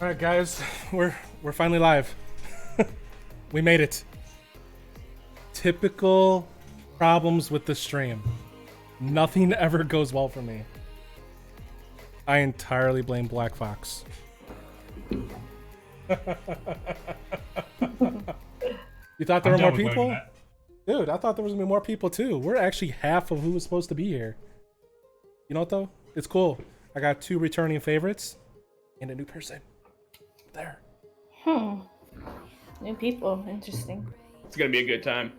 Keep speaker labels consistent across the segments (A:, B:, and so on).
A: All right, guys, we're finally live. We made it. Typical problems with the stream. Nothing ever goes well for me. I entirely blame Black Fox. You thought there were more people? Dude, I thought there was gonna be more people too. We're actually half of who was supposed to be here. You know what though? It's cool. I got 2 returning favorites and a new person. There.
B: New people. Interesting.
C: It's gonna be a good time.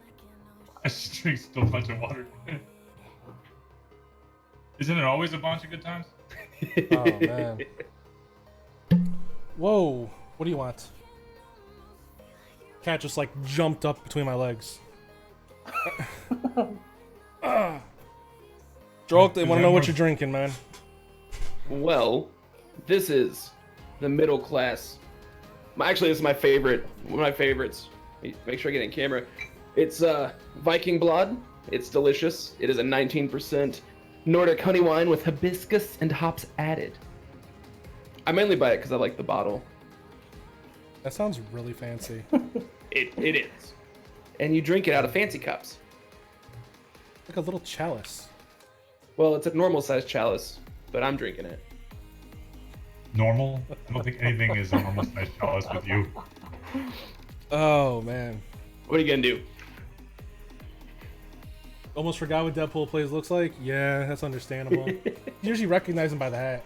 D: I just drink still a bunch of water. Isn't it always a bunch of good times?
A: Oh man. Whoa. What do you want? Cat just like jumped up between my legs. Droke, they want to know what you're drinking, man.
C: Well, this is the middle class. Actually, this is my favorite. One of my favorites. Make sure I get in camera. It's Viking Blood. It's delicious. It is a 19% Nordic honey wine with hibiscus and hops added. I mainly buy it because I like the bottle.
A: That sounds really fancy.
C: It is. And you drink it out of fancy cups.
A: Like a little chalice.
C: Well, it's a normal sized chalice, but I'm drinking it.
D: Normal? I don't think anything is a normal size chalice with you.
A: Oh man.
C: What are you gonna do?
A: Almost forgot what Deadpool plays looks like. Yeah, that's understandable. You usually recognize him by the hat.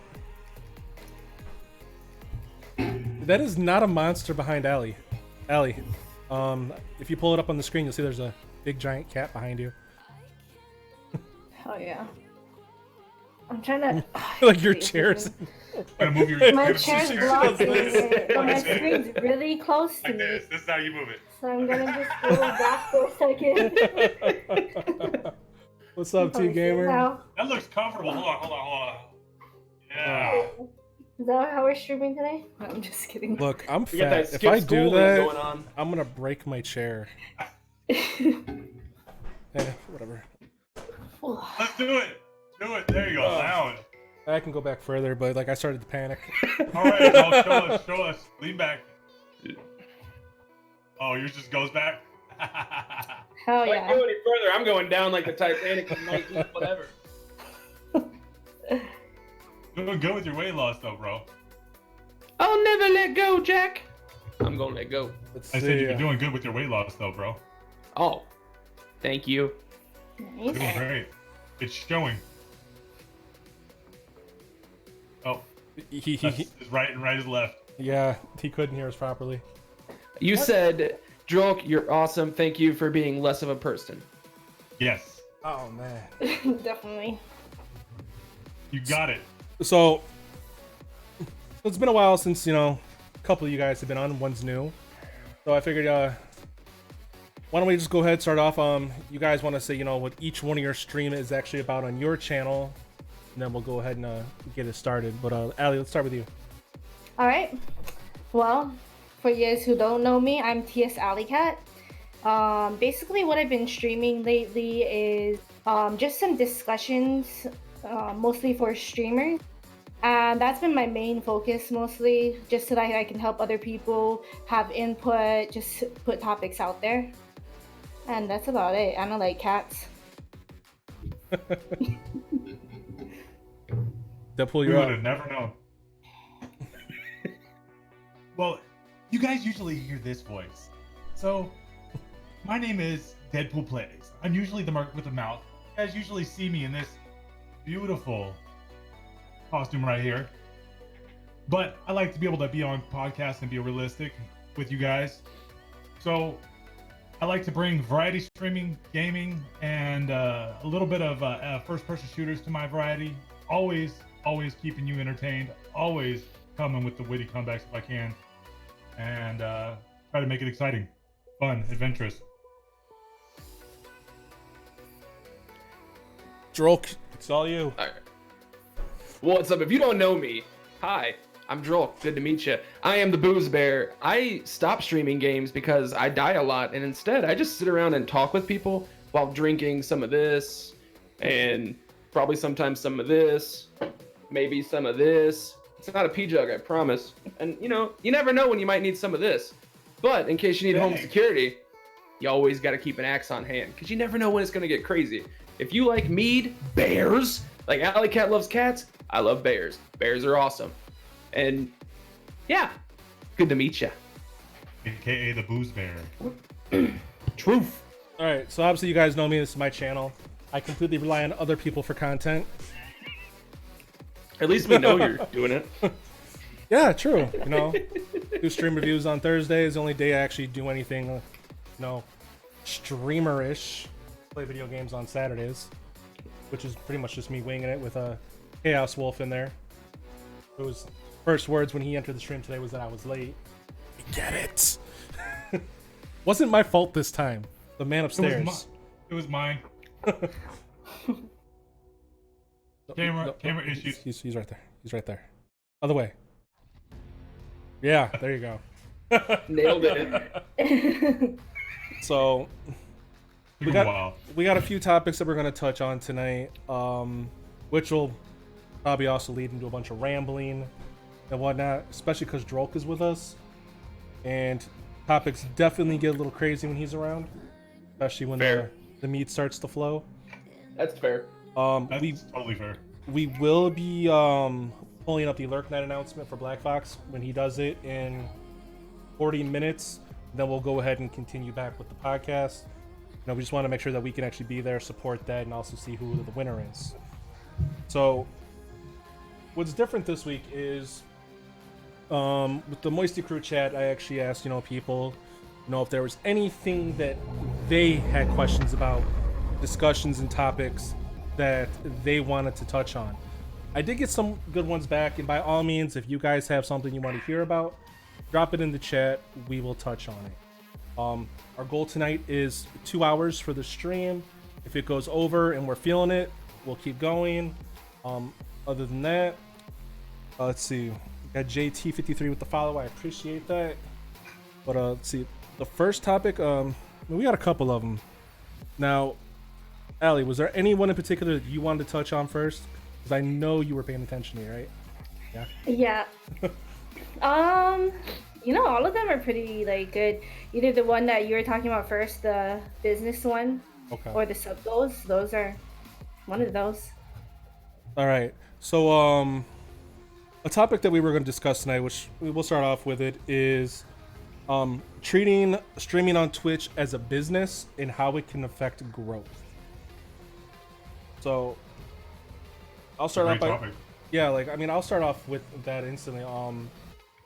A: That is not a monster behind Allie. Allie, if you pull it up on the screen, you'll see there's a big giant cat behind you.
B: Oh yeah. I'm trying to.
A: Like your chair's.
D: Gotta move your
B: My
D: gotta move
B: chair's
D: your
B: blocking
D: this.
B: it, but my
D: Like this.
B: screen's really close to
D: Like
B: me.
D: this is how you move it.
B: So I'm gonna just go back for a second.
A: What's up, T Gamer?
B: Now,
D: That looks comfortable. Hold on. Yeah.
B: is that how we're streaming today? No, I'm just kidding.
A: Look, I'm
C: You got that
A: fat. If
C: skip
A: I do
C: school
A: that,
C: going on.
A: I'm gonna break my chair. Whatever.
D: Let's do it. Do it. There you go. Lounge.
A: I can go back further, but like I started to panic.
D: All right, no, show us. Lean back. Oh, yours just goes back?
B: Hell
C: If I
B: yeah.
C: go any further, I'm going down like the Titanic in 19 whatever.
D: Doing good with your weight loss though, bro.
C: I'll never let go, Jack. I'm gonna let go.
A: Let's
D: I
A: see.
D: said you're doing good with your weight loss though, bro.
C: Oh, thank you.
D: You're doing
B: Nice.
D: great. It's showing. Oh, that's right and right is left.
A: Yeah, he couldn't hear us properly.
C: You said, Drunk, you're awesome. Thank you for being less of a person.
D: Yes,
A: Oh man.
B: Definitely.
D: you got it.
A: So it's been a while since, you know, a couple of you guys have been on. One's new. So I figured, why don't we just go ahead and start off? You guys want to say, you know, what each one of your stream is actually about on your channel, and then we'll go ahead and get it started. But Allie, let's start with you.
B: All right. Well, for you guys who don't know me, I'm TS Alley Cat. Basically, what I've been streaming lately is just some discussions, mostly for streamers. And that's been my main focus mostly, just so that I can help other people have input, just put topics out there. And that's about it. I don't like cats.
A: Deadpool,
D: We
A: you're
D: would
A: up.
D: have never known. Well, you guys usually hear this voice. So, my name is Deadpool Plays. I'm usually the mark with the mouth. You guys usually see me in this beautiful costume right here. But I like to be able to be on podcasts and be realistic with you guys. So, I like to bring variety streaming, gaming, and a little bit of first-person shooters to my variety. Always keeping you entertained. Always coming with the witty comebacks if I can. And try to make it exciting, fun, adventurous.
A: Droke, it's all you.
C: All right. Well, what's up? If you don't know me, hi, I'm Drolk. Good to meet you. I am the Booze Bear. I stopped streaming games because I die a lot, and instead I just sit around and talk with people while drinking some of this, and probably sometimes some of this, maybe some of this, It's not a pee jug, I promise. And you know, you never know when you might need some of this. But in case you need home security, you always got to keep an axe on hand because you never know when it's going to get crazy. If you like mead, bears, like Alley Cat loves cats, I love bears. Bears are awesome. And yeah, good to meet you.
D: AKA the Booze Bear.
C: Truth.
A: All right, so obviously you guys know me. This is my channel. I completely rely on other people for content.
C: At least we know you're doing it.
A: Yeah, true. You know, do stream reviews on Thursdays. The only day I actually do anything, you know, streamer-ish. Play video games on Saturdays, which is pretty much just me winging it with a Chaos Wolf in there. It was first words when he entered the stream today was that I was late. Get it? Wasn't my fault this time. The man upstairs.
D: It was mine. Camera issues.
A: He's right there. He's right there. Other way. Yeah, there you go.
C: Nailed it.
A: So we
D: Wow.
A: got a few topics that we're going to touch on tonight, which will probably also lead into a bunch of rambling and whatnot, especially because Drolk is with us, and topics definitely get a little crazy when he's around, especially when the meat starts to flow.
C: That's fair.
D: That's totally fair.
A: We will be pulling up the Lurk Night announcement for Black Fox when he does it in 40 minutes. Then we'll go ahead and continue back with the podcast. You know, we just want to make sure that we can actually be there, support that, and also see who the winner is. So, what's different this week is, with the Moisty Crew chat, I actually asked, you know, people, you know, if there was anything that they had questions about, discussions and topics that they wanted to touch on. I did get some good ones back, and by all means, if you guys have something you want to hear about, drop it in the chat. We will touch on it. Our goal tonight is 2 hours for the stream. If it goes over and we're feeling it, we'll keep going. Other than that, let's see. We got JT53 with the follow. I appreciate that. But let's see. The first topic, we got a couple of them. Now, Allie, was there anyone in particular that you wanted to touch on first? Because I know you were paying attention to me, right?
B: Yeah. You know, all of them are pretty like good. Either the one that you were talking about first, the business one,
A: Okay.
B: or the sub goals. Those are one of those.
A: All right. So, a topic that we were going to discuss tonight, which we will start off with, it is treating streaming on Twitch as a business and how it can affect growth. So, I'll start off
D: Great
A: by
D: topic.
A: I'll start off with that instantly.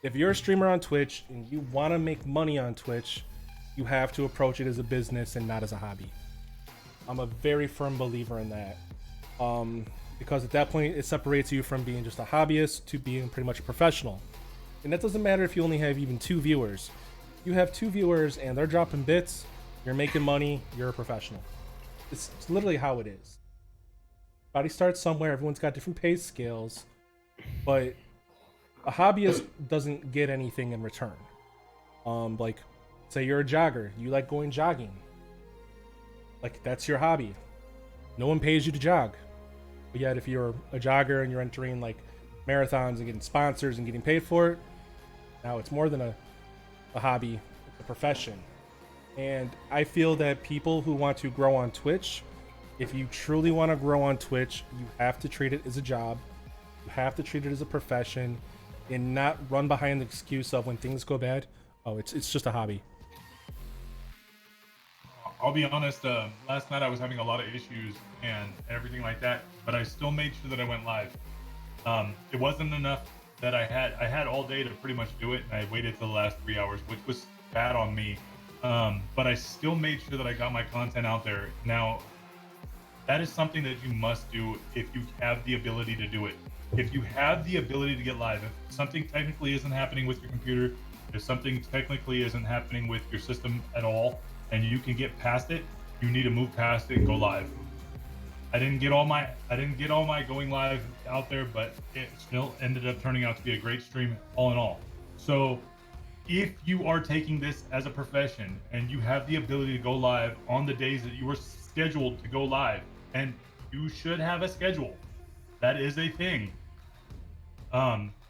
A: If you're a streamer on Twitch and you want to make money on Twitch, you have to approach it as a business and not as a hobby. I'm a very firm believer in that. Because at that point, it separates you from being just a hobbyist to being pretty much a professional. And that doesn't matter if you only have even 2 viewers. You have 2 viewers and they're dropping bits, you're making money, you're a professional. It's literally how it is. Everybody starts somewhere, everyone's got different pay scales, but a hobbyist doesn't get anything in return. Like, say you're a jogger, you like going jogging. Like, that's your hobby. No one pays you to jog. But yet, if you're a jogger and you're entering, like, marathons and getting sponsors and getting paid for it, now it's more than a hobby, it's a profession. And I feel that people who want to grow on Twitch, if you truly want to grow on Twitch, you have to treat it as a job. You have to treat it as a profession and not run behind the excuse of when things go bad, oh, it's just a hobby.
D: I'll be honest, last night I was having a lot of issues and everything like that, but I still made sure that I went live. It wasn't enough that I had all day to pretty much do it, and I waited till the last 3 hours, which was bad on me. But I still made sure that I got my content out there. Now, that is something that you must do if you have the ability to do it. If you have the ability to get live, if something technically isn't happening with your computer, if something technically isn't happening with your system at all, and you can get past it, you need to move past it and go live. I didn't get all my going live out there, but it still ended up turning out to be a great stream all in all. So if you are taking this as a profession and you have the ability to go live on the days that you were scheduled to go live, and you should have a schedule, that is a thing.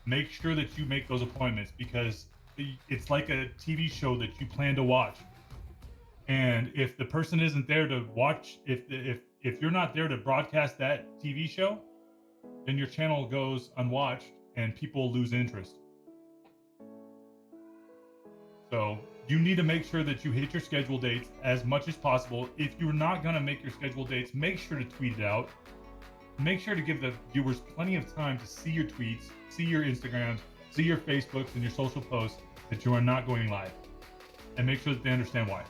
D: make sure that you make those appointments, because it's like a TV show that you plan to watch. And if the person isn't there to watch, if you're not there to broadcast that TV show, then your channel goes unwatched and people lose interest. So you need to make sure that you hit your schedule dates as much as possible. If you're not going to make your schedule dates, make sure to tweet it out. Make sure to give the viewers plenty of time to see your tweets, see your Instagrams, see your Facebooks and your social posts that you are not going live. And make sure that they understand why.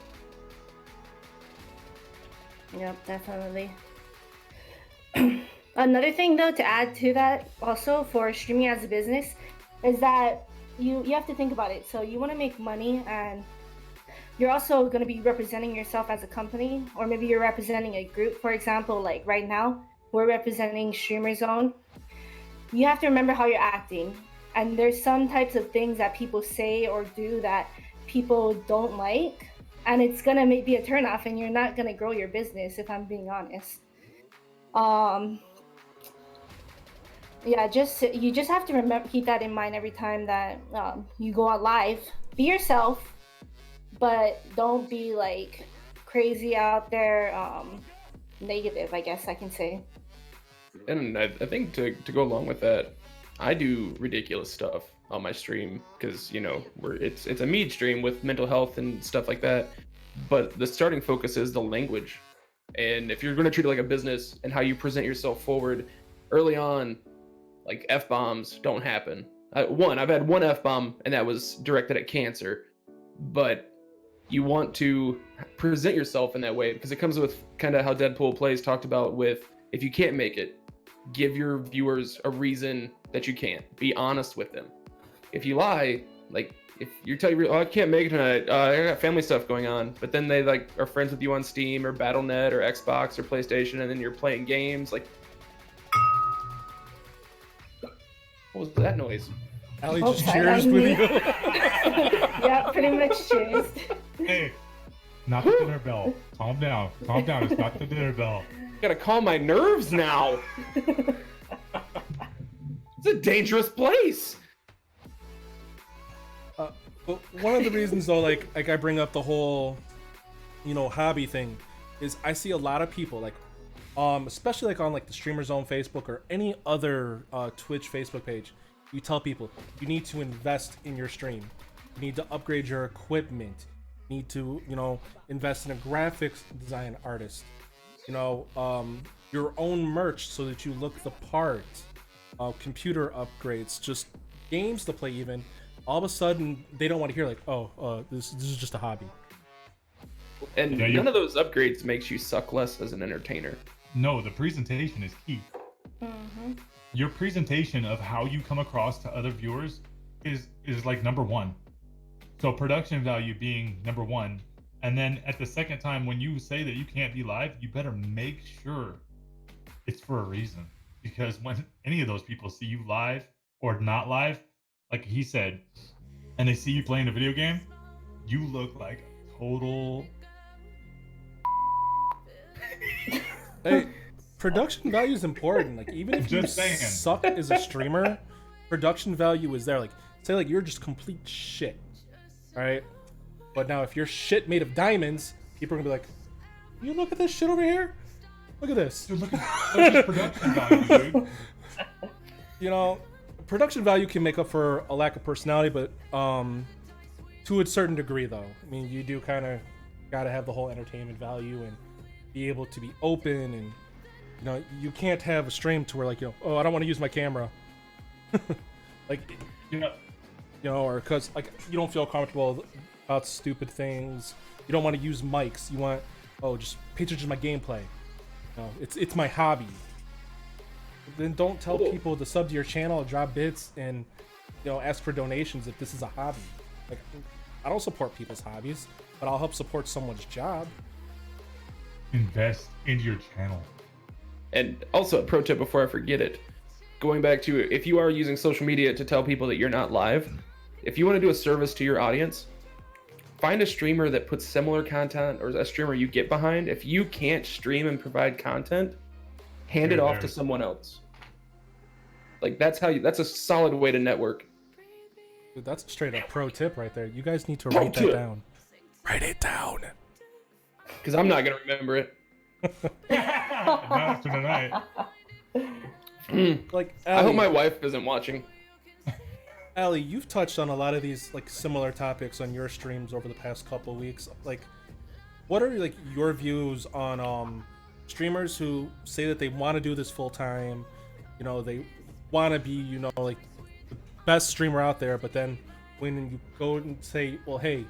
B: Yep, definitely. Another thing though to add to that also for streaming as a business is that you have to think about it. So you want to make money, and you're also going to be representing yourself as a company, or maybe you're representing a group. For example, like right now, we're representing Streamer Zone. You have to remember how you're acting. And there's some types of things that people say or do that people don't like. And it's going to be a turnoff, and you're not going to grow your business, if I'm being honest. Yeah, you just have to remember, keep that in mind every time that you go out live. Be yourself, but don't be like crazy out there, negative, I guess I can say.
C: And I think to go along with that, I do ridiculous stuff on my stream because, you know, it's a mead stream with mental health and stuff like that. But the starting focus is the language. And if you're going to treat it like a business and how you present yourself forward early on, like F-bombs don't happen. I've had one F-bomb, and that was directed at cancer. But you want to present yourself in that way because it comes with kind of how Deadpool Plays talked about with, if you can't make it, give your viewers a reason that you can't. Be honest with them. If you lie, like if you tell you, oh, I can't make it tonight, I got family stuff going on, but then they like are friends with you on Steam or Battle.net or Xbox or PlayStation, and then you're playing games, like, what was that noise?
A: Allie just cheers with you.
B: Yeah, pretty much cheers.
D: Hey, not the dinner bell. Calm down. Calm down. It's not the dinner bell.
C: Gotta calm my nerves now. It's a dangerous place.
A: But one of the reasons though, like I bring up the whole, you know, hobby thing, is I see a lot of people like, especially like on like the Streamer Zone Facebook or any other Twitch Facebook page, you tell people you need to invest in your stream, you need to upgrade your equipment, you need to, you know, invest in a graphics design artist, you know, your own merch so that you look the part, computer upgrades, just games to play even. All of a sudden, they don't want to hear like, oh, this is just a hobby.
C: And
D: Yeah,
C: none of those upgrades makes you suck less as an entertainer.
D: No, the presentation is key.
B: Mm-hmm.
D: Your presentation of how you come across to other viewers is like number one. So production value being number one. And then at the second time, when you say that you can't be live, you better make sure it's for a reason. Because when any of those people see you live or not live, like he said, and they see you playing a video game, you look like a total...
A: Hey, production value is important. Like even if you
D: Just saying.
A: suck as a streamer, production value is there. Like say like you're just complete shit, right? But now if you're shit made of diamonds, people are gonna be like, you look at this shit over here. Look at this.
D: Dude, look at production value, dude.
A: You know, production value can make up for a lack of personality, but to a certain degree though. I mean, you do kind of gotta have the whole entertainment value and be able to be open, and you know, you can't have a stream to where like, you know, oh, I don't want to use my camera. Like,
D: You know,
A: you know, or because like you don't feel comfortable about stupid things. You don't want to use mics. You want, oh, just pay attention to my gameplay. No, it's my hobby. Then don't tell people to sub to your channel, drop bits, and you know, ask for donations if this is a hobby. Like, I don't support people's hobbies, but I'll help support someone's job.
D: invest into your channel.
C: And also a pro tip before I forget it, going back to if you are using social media to tell people that you're not live, if you want to do a service to your audience, find a streamer that puts similar content, or a streamer you get behind. If you can't stream and provide content, hand it off to someone else. Like that's a solid way to network.
A: Dude, that's a straight up pro tip right there. You guys need to
C: Pro
A: write that
C: tip.
A: down. Write it down.
C: Because I'm not gonna remember it.
D: Not after tonight.
A: Like,
C: I hope
A: Allie,
C: my wife isn't watching.
A: Allie, you've touched on a lot of these like similar topics on your streams over the past couple weeks. Like, what are like your views on streamers who say that they want to do this full time? You know, they want to be, you know, like the best streamer out there, but then when you go and say, well, hey,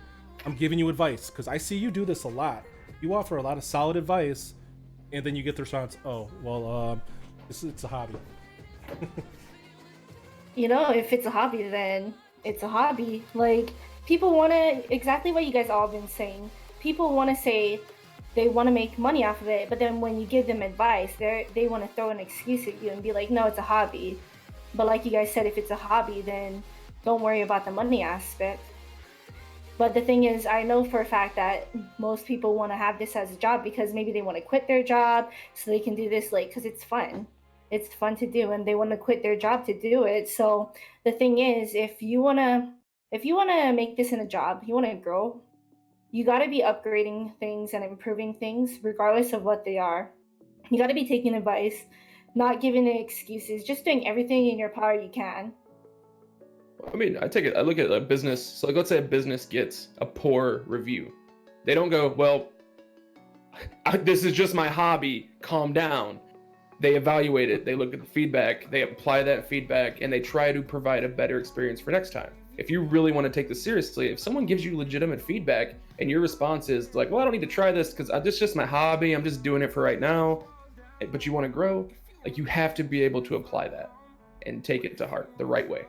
A: I'm giving you advice because I see you do this a lot. You offer a lot of solid advice, and then you get the response, oh, well, it's a hobby.
B: You know, if it's a hobby, then it's a hobby. Like, people want to, exactly what you guys all been saying. People want to say they want to make money off of it, but then when you give them advice, they want to throw an excuse at you and be like, no, it's a hobby. But like you guys said, if it's a hobby, then don't worry about the money aspect. But the thing is, I know for a fact that most people want to have this as a job because maybe they want to quit their job so they can do this, like, because it's fun. It's fun to do, and they want to quit their job to do it. So the thing is, if you wanna make this in a job, you want to grow, you got to be upgrading things and improving things, regardless of what they are. You got to be taking advice, not giving excuses, just doing everything in your power you can.
C: I mean, I look at a business. So like, let's say a business gets a poor review. They don't go, well, this is just my hobby. Calm down. They evaluate it. They look at the feedback. They apply that feedback, and they try to provide a better experience for next time. If you really want to take this seriously, if someone gives you legitimate feedback and your response is like, well, I don't need to try this because this is just my hobby. I'm just doing it for right now. But you want to grow, like you have to be able to apply that and take it to heart the right way.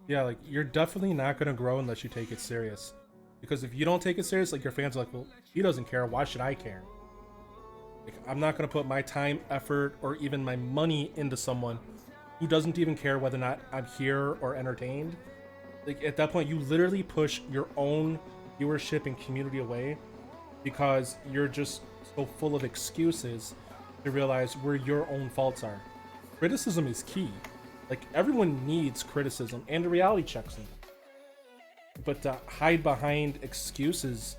A: Yeah, like you're definitely not gonna grow unless you take it serious. Because if you don't take it serious, like your fans are like, well, he doesn't care. Why should I care? Like, I'm not gonna put my time, effort, or even my money into someone who doesn't even care whether or not I'm here or entertained. Like at that point, you literally push your own viewership and community away because you're just so full of excuses to realize where your own faults are. Criticism is key. Like everyone needs criticism and a reality checks them. But to hide behind excuses,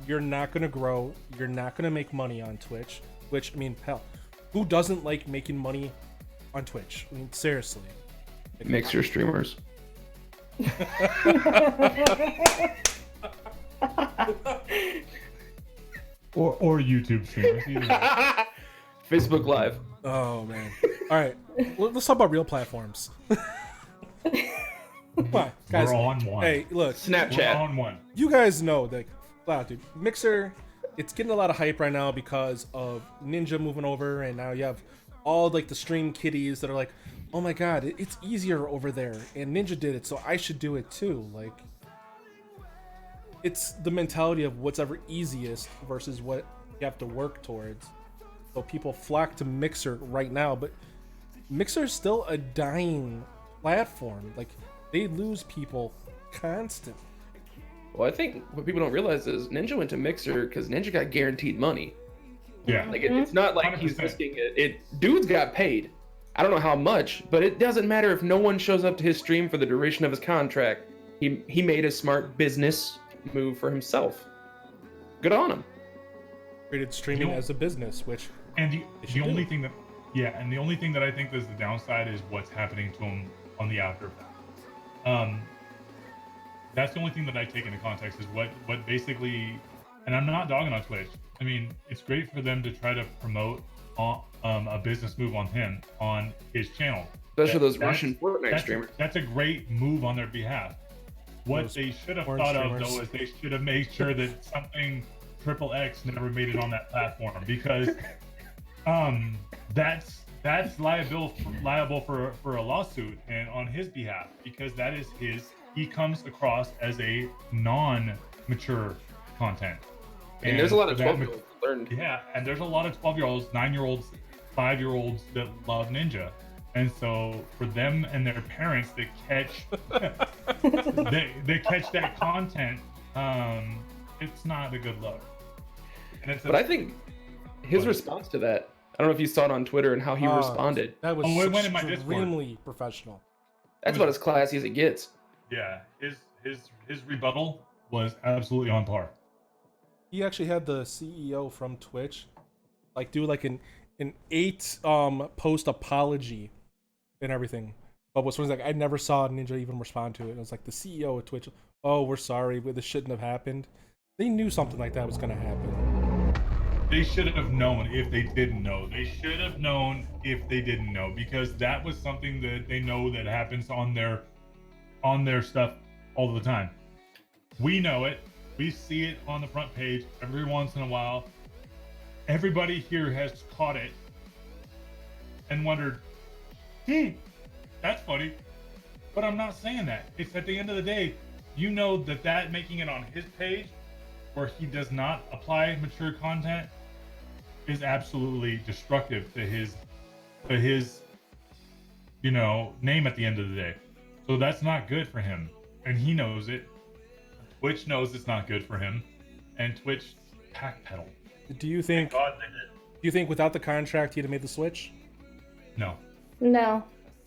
A: you're not gonna grow. You're not gonna make money on Twitch. Which, I mean, hell, who doesn't like making money on Twitch? I mean, seriously. Like,
C: Mixer streamers.
D: Or YouTube streamers. Either way.
C: Facebook Live.
A: Oh man. All right, let's talk about real platforms. Come on, guys.
D: We're on one.
A: Hey, look,
D: We're
C: Snapchat.
D: on one.
A: you guys know that, wow, dude, Mixer, it's getting a lot of hype right now because of Ninja moving over, and now you have all like the stream kiddies that are like, oh my god, it's easier over there, and Ninja did it, so I should do it too. Like, it's the mentality of what's ever easiest versus what you have to work towards. So people flock to Mixer right now, but Mixer's still a dying platform. Like, they lose people constantly.
C: Well, I think what people don't realize is Ninja went to Mixer because Ninja got guaranteed money.
D: Yeah.
C: Like it's not like he's
D: 100%.
C: risking it. Dudes got paid. I don't know how much, but it doesn't matter if no one shows up to his stream for the duration of his contract. He made a smart business move for himself. Good on him.
A: Created streaming as a business, which
D: And
A: They
D: the
A: should
D: only
A: do.
D: thing that, yeah, and the only thing that I think is the downside is what's happening to him on the after effect. That's the only thing that I take into context is what basically, and I'm not dogging on Twitch. I mean, it's great for them to try to promote a business move on him on his channel.
C: Especially those
D: That's-
C: Russian Fortnite streamers.
D: That's a great move on their behalf. What
A: Those
D: they should have
A: porn
D: thought of
A: streamers.
D: though is they should have made sure that something XXX never made it on that platform because that's liable for a lawsuit and on his behalf because that is he comes across as a non-mature content.
C: And there's a lot of
D: for that
C: 12-year-olds that learn.
D: yeah, and there's a lot of 12-year-olds, 9-year-olds, 5-year-olds that love Ninja. And so for them and their parents that catch they catch that content, it's not a good look. And it's
C: But I think his
D: What?
C: response to that, I don't know if you saw it on Twitter and how he responded.
A: That was
D: Oh, it went in my Discord.
A: extremely professional.
C: That's about as classy as it gets.
D: Yeah, his rebuttal was absolutely on par.
A: He actually had the CEO from Twitch like do like an 8 post apology and everything. But what's funny is like I never saw Ninja even respond to it. It was like the CEO of Twitch, oh, we're sorry, this shouldn't have happened. They knew something like that was gonna happen.
D: They should have known if they didn't know. They should have known if they didn't know, because that was something that they know that happens on their stuff all the time. We know it. We see it on the front page every once in a while. Everybody here has caught it and wondered, that's funny. But I'm not saying that. It's at the end of the day, you know that making it on his page where he does not apply mature content is absolutely destructive to his name at the end of the day. So that's not good for him. And he knows it. Twitch knows it's not good for him. And Twitch backpedaled.
A: Do you think
D: God, they did.
A: do you think without the contract he'd have made the switch?
D: No.
B: No.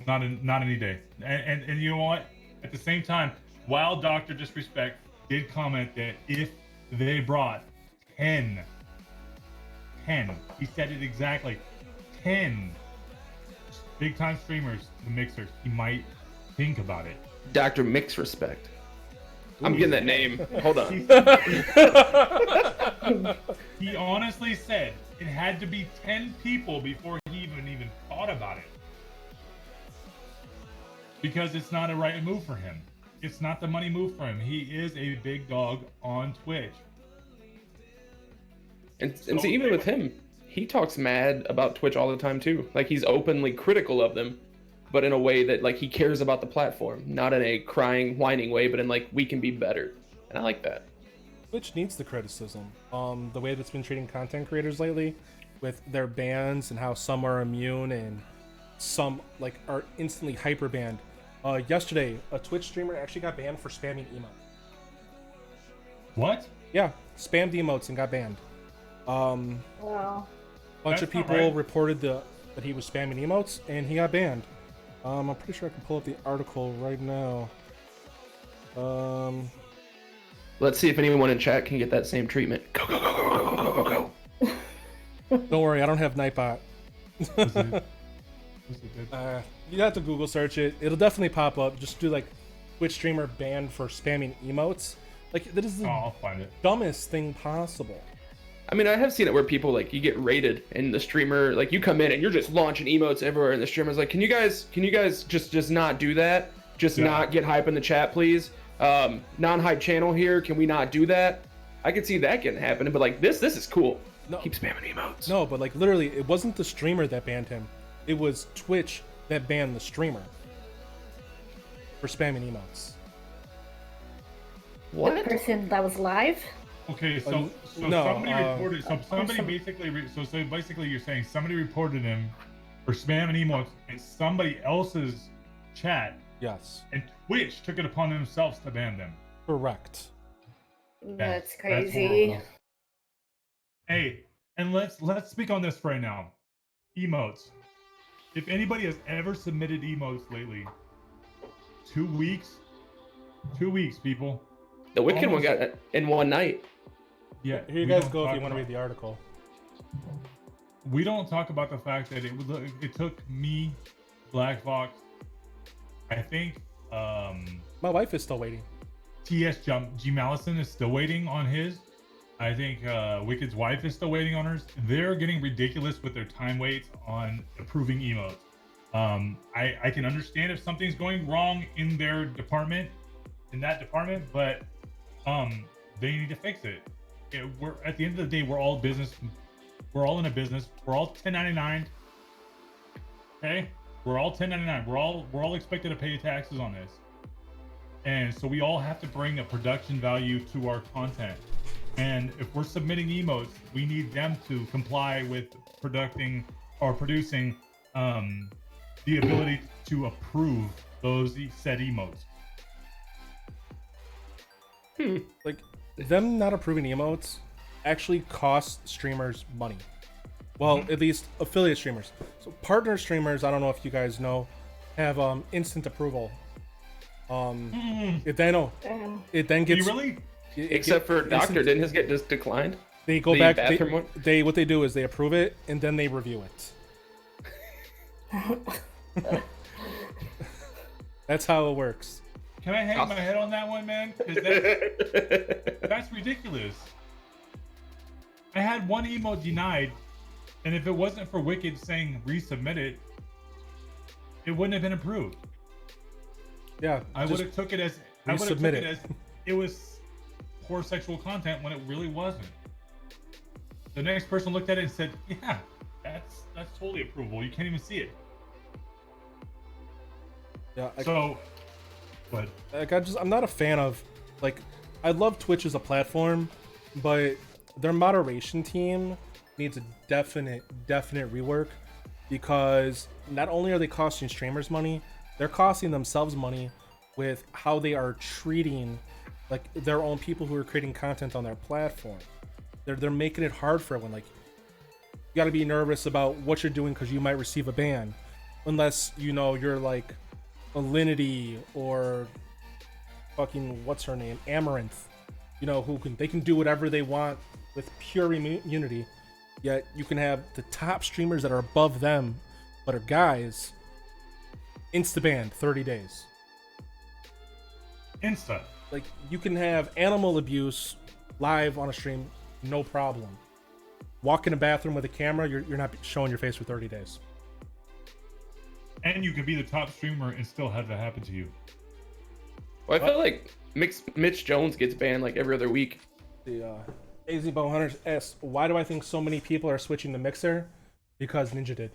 D: Not any day. And you know what? At the same time, Wild Dr. Disrespect did comment that if they brought 10, he said it exactly, 10 big time streamers to Mixer, he might think about it.
C: Dr. Mix Respect. I'm getting that name. Hold on.
D: He honestly said it had to be 10 people before he even thought about it. Because it's not a right move for him. It's not the money move for him. He is a big dog on Twitch.
C: And so even with him, he talks mad about Twitch all the time too. Like he's openly critical of them, but in a way that like he cares about the platform, not in a crying, whining way, but in like we can be better. And I like that.
A: Twitch needs the criticism. The way that it's been treating content creators lately, with their bans and how some are immune and some like are instantly hyper banned. Yesterday, a Twitch streamer actually got banned for spamming emotes.
D: What?
A: Yeah, spammed emotes and got banned.
B: Wow.
A: Bunch
D: That's
A: of
D: not
A: people
D: right.
A: reported that he was spamming emotes and he got banned. I'm pretty sure I can pull up the article right now.
C: Let's see if anyone in chat can get that same treatment. Go, go, go, go, go, go, go, go.
A: Don't worry, I don't have Nightbot.
D: Was it good?
A: You have to Google search it. It'll definitely pop up. Just do like Twitch streamer banned for spamming emotes. Like that is the
D: I'll find it.
A: dumbest thing possible.
C: I mean, I have seen it where people like you get raided and the streamer like you come in and you're just launching emotes everywhere and the streamer's like, can you guys just not do that? Just not get hype in the chat, please. Non-hype channel here. Can we not do that? I could see that getting happening, but like this is cool.
A: No.
C: Keep spamming emotes.
A: No, but like literally, it wasn't the streamer that banned him. It was Twitch that banned the streamer for spamming emotes.
B: The
C: What?
B: person that was live?
D: Okay, so
A: no,
D: somebody reported. So somebody basically. So basically, you're saying somebody reported him for spamming emotes in somebody else's chat,
A: Yes,
D: and Twitch took it upon themselves to ban them.
A: correct.
B: That's
D: That's
B: crazy.
D: horrible. Hey, and let's speak on this right now. Emotes. If anybody has ever submitted emotes lately, 2 weeks. 2 weeks, people.
C: The Wicked one
D: Almost-
C: got it in one night.
D: Yeah.
A: Here you
D: we
A: guys
D: don't
A: go if
D: talk
A: you want to
D: about-
A: read the article.
D: We don't talk about the fact that it took me, Black Fox, I think
A: My wife is still waiting.
D: TS G Malison is still waiting on his. I think Wicked's wife is still waiting on hers. They're getting ridiculous with their time waits on approving emotes. I can understand if something's going wrong in their department, but they need to fix it. We're at the end of the day, we're all business. We're all in a business. We're all 1099. Okay, we're all 1099. We're all expected to pay taxes on this, and so we all have to bring a production value to our content. And if we're submitting emotes, we need them to comply with producing the ability to approve those said emotes.
A: Like them not approving emotes actually costs streamers money. Well, at least affiliate streamers. So partner streamers, I don't know if you guys know, have instant approval. It then it then
D: Do
A: gets
D: you really?
C: Except for Doctor, didn't his get just declined?
A: they go
C: the
A: back.
C: bathroom one?
A: They what they do is they approve it and then they review it. That's how it works.
D: Can I hang my head on that one, man? 'Cause that's ridiculous. I had one emote denied, and if it wasn't for Wicked saying resubmit it, it wouldn't have been approved.
A: Yeah,
D: I would have took it as it was poor sexual content when it really wasn't. The next person looked at it and said, "Yeah, that's totally approvable. You can't even see it."
A: Yeah,
D: But
A: like I'm not a fan of, like, I love Twitch as a platform, but their moderation team needs a definite rework, because not only are they costing streamers money, they're costing themselves money with how they are treating like their own people who are creating content on their platform. They're making it hard for everyone. Like, you got to be nervous about what you're doing because you might receive a ban, unless you know you're like Alinity or fucking what's her name, Amaranth, you know, they can do whatever they want with pure immunity. Yet you can have the top streamers that are above them but are guys insta banned 30 days.
D: Insta.
A: Like, you can have animal abuse live on a stream, no problem. Walk in a bathroom with a camera, you're not showing your face for 30 days.
D: And you can be the top streamer and still have that happen to you.
C: Well, I feel like Mitch Jones gets banned like every other week.
A: The AZ Bowhunters asks, why do I think so many people are switching to Mixer? Because Ninja did.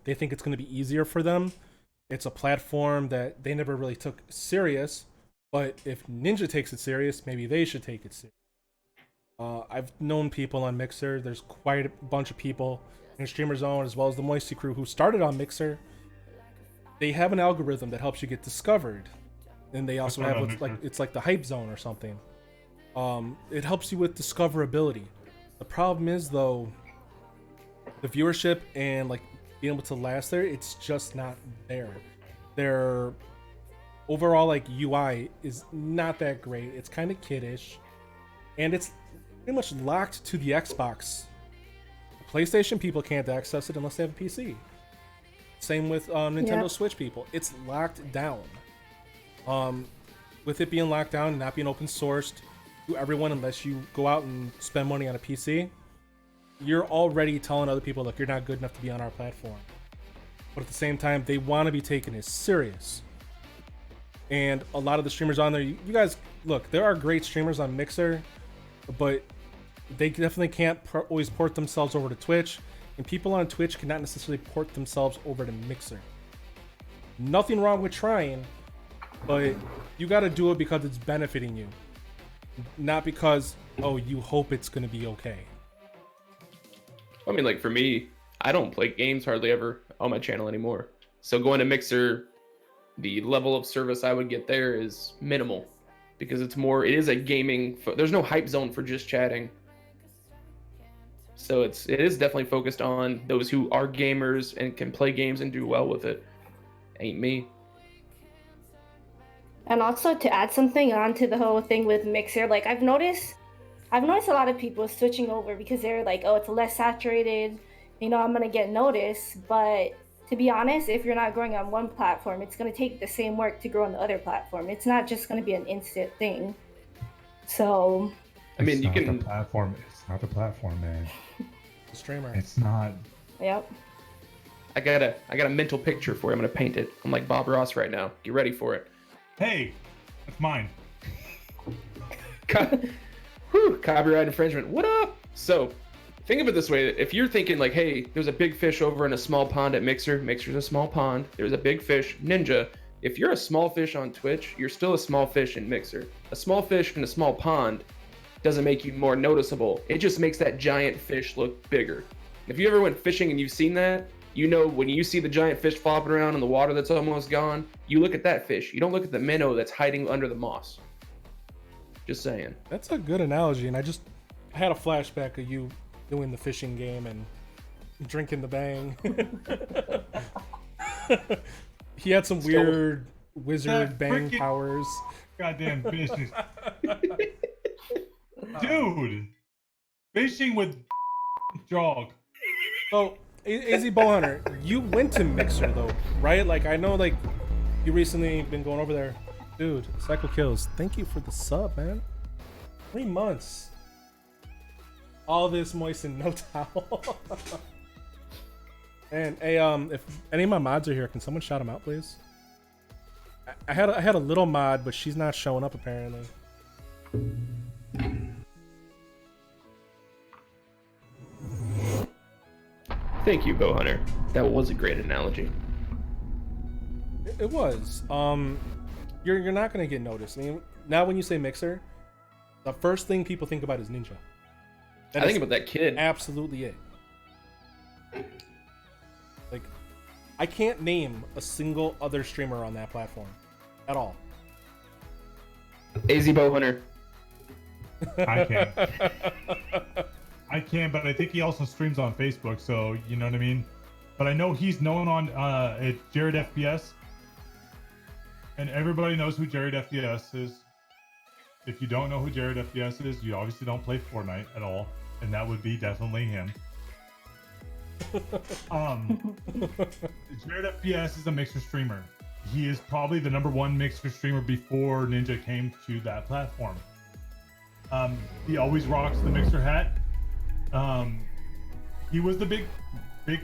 A: They think it's going to be easier for them. It's a platform that they never really took serious, but if Ninja takes it serious, maybe they should take it serious. I've known people on Mixer. There's quite a bunch of people in Streamer Zone, as well as the Moisty crew, who started on Mixer. They have an algorithm that helps you get discovered, and they also have it's like the hype zone or something. It helps you with discoverability. The problem is, though, the viewership and like being able to last there, it's just not there. Their overall like UI is not that great. It's kind of kiddish, and it's pretty much locked to the Xbox. PlayStation people can't access it unless they have a PC. Same with Nintendo Switch people. It's locked down. With it being locked down and not being open sourced to everyone unless you go out and spend money on a PC, you're already telling other people, look, you're not good enough to be on our platform. But at the same time, they want to be taken as serious. And a lot of the streamers on there, you guys, look, there are great streamers on Mixer, but they definitely can't always port themselves over to Twitch, and people on Twitch cannot necessarily port themselves over to Mixer. Nothing wrong with trying, but you got to do it because it's benefiting you, not because, oh, you hope it's going to be okay.
C: I mean, like, for me, I don't play games hardly ever on my channel anymore. So going to Mixer, the level of service I would get there is minimal, because it is a gaming, there's no hype zone for just chatting. So it is definitely focused on those who are gamers and can play games and do well with it. Ain't me.
B: And also, to add something onto the whole thing with Mixer, like I've noticed a lot of people switching over because they're like, oh, it's less saturated, you know, I'm gonna get noticed. But to be honest, if you're not growing on one platform, it's gonna take the same work to grow on the other platform. It's not just gonna be an instant thing. So
C: I mean, you can.
D: The platform. It's not the platform, man.
A: The streamer.
D: It's not.
B: Yep.
C: I got a mental picture for you. I'm gonna paint it. I'm like Bob Ross right now. Get ready for it.
D: Hey, that's mine.
C: Copyright infringement. What up? So, think of it this way. If you're thinking like, hey, there's a big fish over in a small pond at Mixer. Mixer's a small pond. There's a big fish. Ninja. If you're a small fish on Twitch, you're still a small fish in Mixer. A small fish in a small pond doesn't make you more noticeable. It just makes that giant fish look bigger. If you ever went fishing and you've seen that, you know when you see the giant fish flopping around in the water that's almost gone, you look at that fish. You don't look at the minnow that's hiding under the moss. Just saying.
A: That's a good analogy, and I had a flashback of you doing the fishing game and drinking the bang. He had some weird wizard
D: That
A: bang
D: frickin-
A: powers.
D: Goddamn business. Dude. Fishing with dog.
A: So, AZ Bowhunter, you went to Mixer though, right? Like, I know, like, you recently been going over there. Dude, Cycle Kills, thank you for the sub, man. 3 months. All this moist and no towel. And hey, if any of my mods are here, can someone shout them out, please? I had a little mod, but she's not showing up apparently.
C: Thank you, Bowhunter. That was a great analogy.
A: It was. You're not gonna get noticed. I mean, now when you say Mixer, the first thing people think about is Ninja.
C: I think about that kid.
A: Absolutely it. Like, I can't name a single other streamer on that platform at all.
C: AZ Bowhunter.
D: I can. I can, but I think he also streams on Facebook, so you know what I mean? But I know he's known on at Jared FPS. And everybody knows who Jared FPS is. If you don't know who Jared FPS is, you obviously don't play Fortnite at all. And that would be definitely him. Jared FPS is a Mixer streamer. He is probably the #1 Mixer streamer before Ninja came to that platform. He always rocks the Mixer hat. He was the big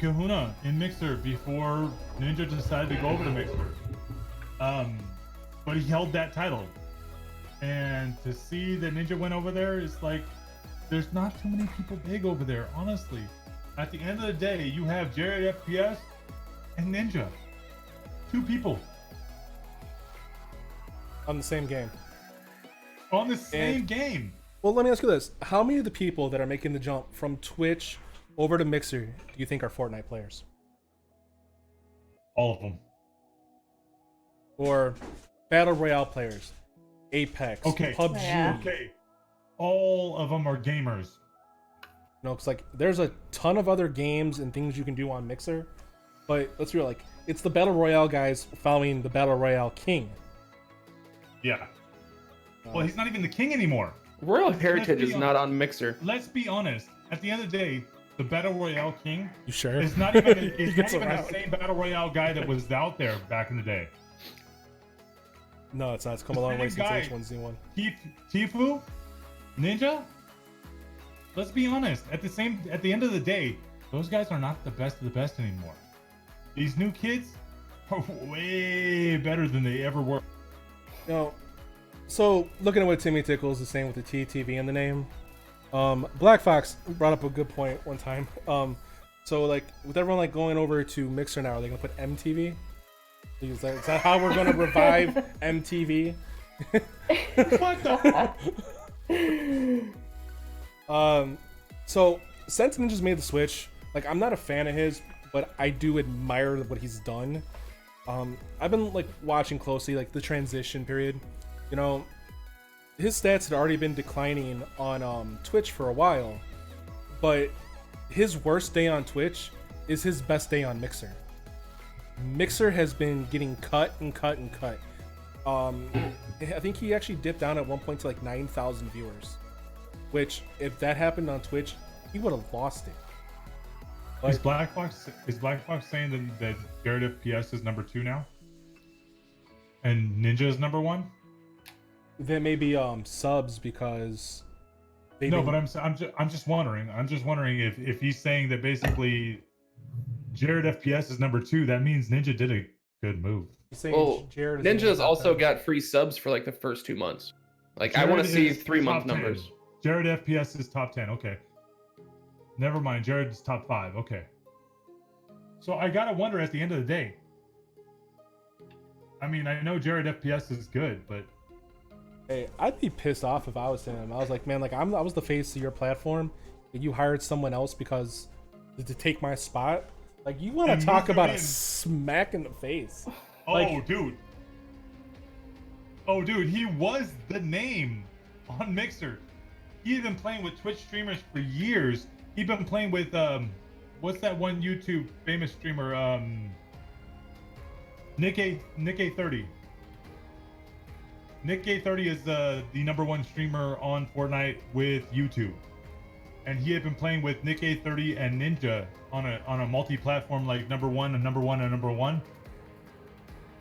D: kahuna in Mixer before Ninja decided to go over to Mixer. But he held that title. And to see that Ninja went over there is like, there's not too many people big over there, honestly. At the end of the day, you have Jared FPS and Ninja. 2 people
A: On the same game.
D: on the same game.
A: Well, let me ask you this. How many of the people that are making the jump from Twitch over to Mixer do you think are Fortnite players?
D: All of them.
A: Or Battle Royale players? Apex,
D: Okay.
A: PUBG.
B: Yeah.
D: Okay. All of them are gamers.
A: You know, it's like there's a ton of other games and things you can do on Mixer, but let's be real, like it's the Battle Royale guys following the Battle Royale king.
D: Yeah. Well, he's not even the king anymore.
C: Royal Heritage
D: be
C: is not on Mixer.
D: Let's be honest. At the end of the day, the Battle Royale king
A: You sure?
D: is not even,
A: He
D: is not
A: gets
D: even the
A: around.
D: same Battle Royale guy that was out there back in the day.
A: No, it's not. It's come a long
D: same
A: way since
D: guy.
A: H1Z1.
D: Tifu, Ninja. Let's be honest. At the end of the day, those guys are not the best of the best anymore. These new kids are way better than they ever were.
A: You know, so looking at what Timmy Tickles is saying with the TTV in the name, Black Fox brought up a good point one time. So like with everyone like going over to Mixer now, are they gonna put MTV? Is that how we're gonna revive MTV?
D: What the?
A: So since Ninja's made the switch, like I'm not a fan of his, but I do admire what he's done. I've been like watching closely like the transition period. You know, his stats had already been declining on Twitch for a while, but his worst day on Twitch is his best day on Mixer. Mixer has been getting cut and cut and cut. I think he actually dipped down at one point to like 9,000 viewers, which if that happened on Twitch, he would have lost it.
D: Is Black Fox saying that Jared FPS is #2 now? And Ninja is #1?
A: There may be subs because they
D: No,
A: didn't-
D: but I'm just wondering. I'm just wondering if he's saying that basically Jared FPS is #2, that means Ninja did a good move.
A: he's saying
C: Well,
A: Jared is
C: Ninja's
A: in
C: also
A: top
C: got free subs for like the first 2 months. Like I want to
D: Jared
C: see
D: is
C: 3-month
D: top 10.
C: numbers.
D: Jared FPS is top 10. Okay. Never mind. Jared's top 5. Okay. So I gotta wonder at the end of the day. I mean, I know Jared FPS is good, but
A: Hey, I'd be pissed off if I was him. I was like, man, like I was the face of your platform, and you hired someone else because to take my spot. Like you want
D: And
A: to talk
D: move him
A: about a
D: in.
A: smack in the face?
D: oh,
A: Like-
D: dude. Oh, dude, he was the name on Mixer. He had been playing with Twitch streamers for years, He's been playing with what's that one YouTube famous streamer Nick A30. Nick A30 is the number one streamer on Fortnite with YouTube, and he had been playing with Nick A30 and Ninja on a multi-platform like number one and number one and number one.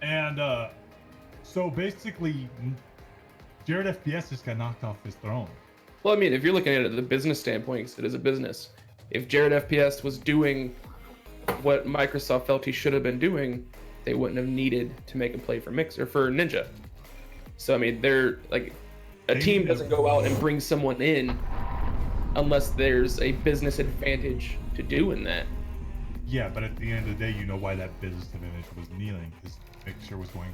D: And so basically, Jared FPS just got knocked off his throne.
C: Well, I mean, if you're looking at it at the business standpoint, 'cause it is a business. If Jared FPS was doing what Microsoft felt he should have been doing, they wouldn't have needed to make him play for Mixer for Ninja. So I mean, they're like, a team doesn't go out and bring someone in unless there's a business advantage to doing that.
D: Yeah, but at the end of the day, you know why that business advantage was kneeling, because Mixer was going.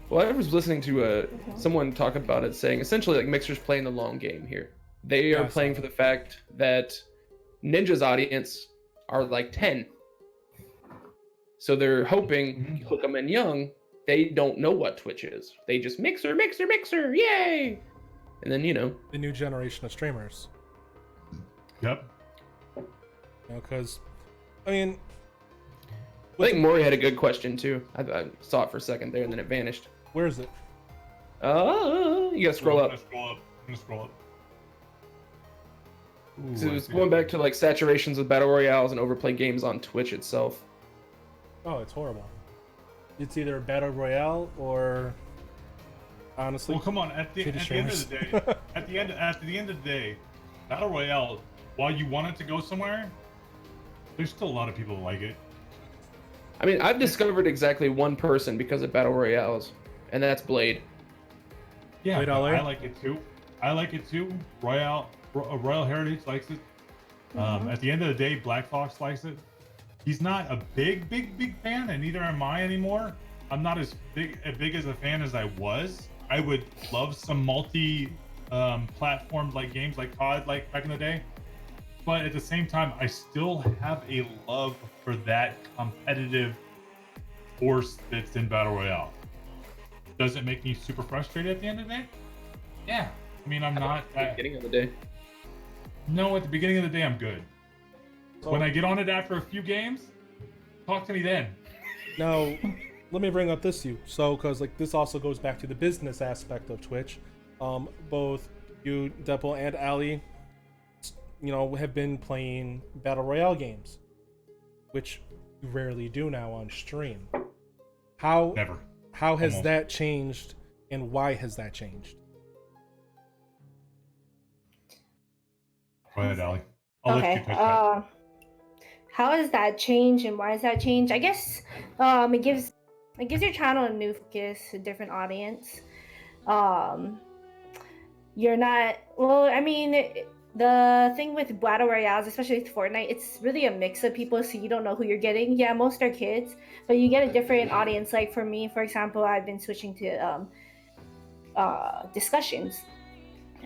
C: Well, I was listening to someone talk about it, saying essentially like Mixer's playing the long game here. They are playing for the fact that Ninja's audience are like 10. So they're hoping, hook them in young, they don't know what Twitch is. They just Mixer, yay! And then, you know.
A: The new generation of streamers.
D: Yep.
A: You know, because, I mean...
C: I think Maury had a good question, too. I saw it for a second there, and then it vanished.
A: Where is it?
C: You gotta scroll up.
D: I'm gonna scroll up. Ooh,
C: So it's going back to like saturations with battle royales and overplay games on Twitch itself.
A: Oh, it's horrible. It's either battle royale or, honestly,
D: Well, come on. At the end of the day, at the end of the day, battle royale. While you want it to go somewhere, there's still a lot of people who like it.
C: I mean, I've discovered exactly one person because of battle royales, and that's Blade.
D: Yeah,
A: Blade
D: but
A: LA?
D: I like it too. Royal Heritage likes it. At the end of the day, Black Fox likes it. He's not a big fan, and neither am I anymore. I'm not as big as a fan as I was. I would love some platform like games like COD like back in the day. But at the same time, I still have a love for that competitive force that's in Battle Royale. Does it make me super frustrated at the end of the day? Yeah. I mean, I'm not...
C: At the beginning of the day.
D: No, at the beginning of the day, I'm good.
A: So,
D: When I get on it after a few games, talk to me then.
A: now, let me bring up this to you. So, because like this also goes back to the business aspect of Twitch. Both you, Deadpool, and Ali, you know, have been playing battle royale games, which you rarely do now on stream.
D: Never.
A: How has
D: Almost.
A: that changed, and why has that changed?
D: Go ahead, Allie. I'll let you
B: Okay.
D: touch that.
B: How has that changed and why has that changed? I guess it gives your channel a new focus, a different audience. You're not I mean, the thing with battle royales, especially with Fortnite, it's really a mix of people, so you don't know who you're getting. Yeah, most are kids, but you get a different audience. Like for me, for example, I've been switching to discussions,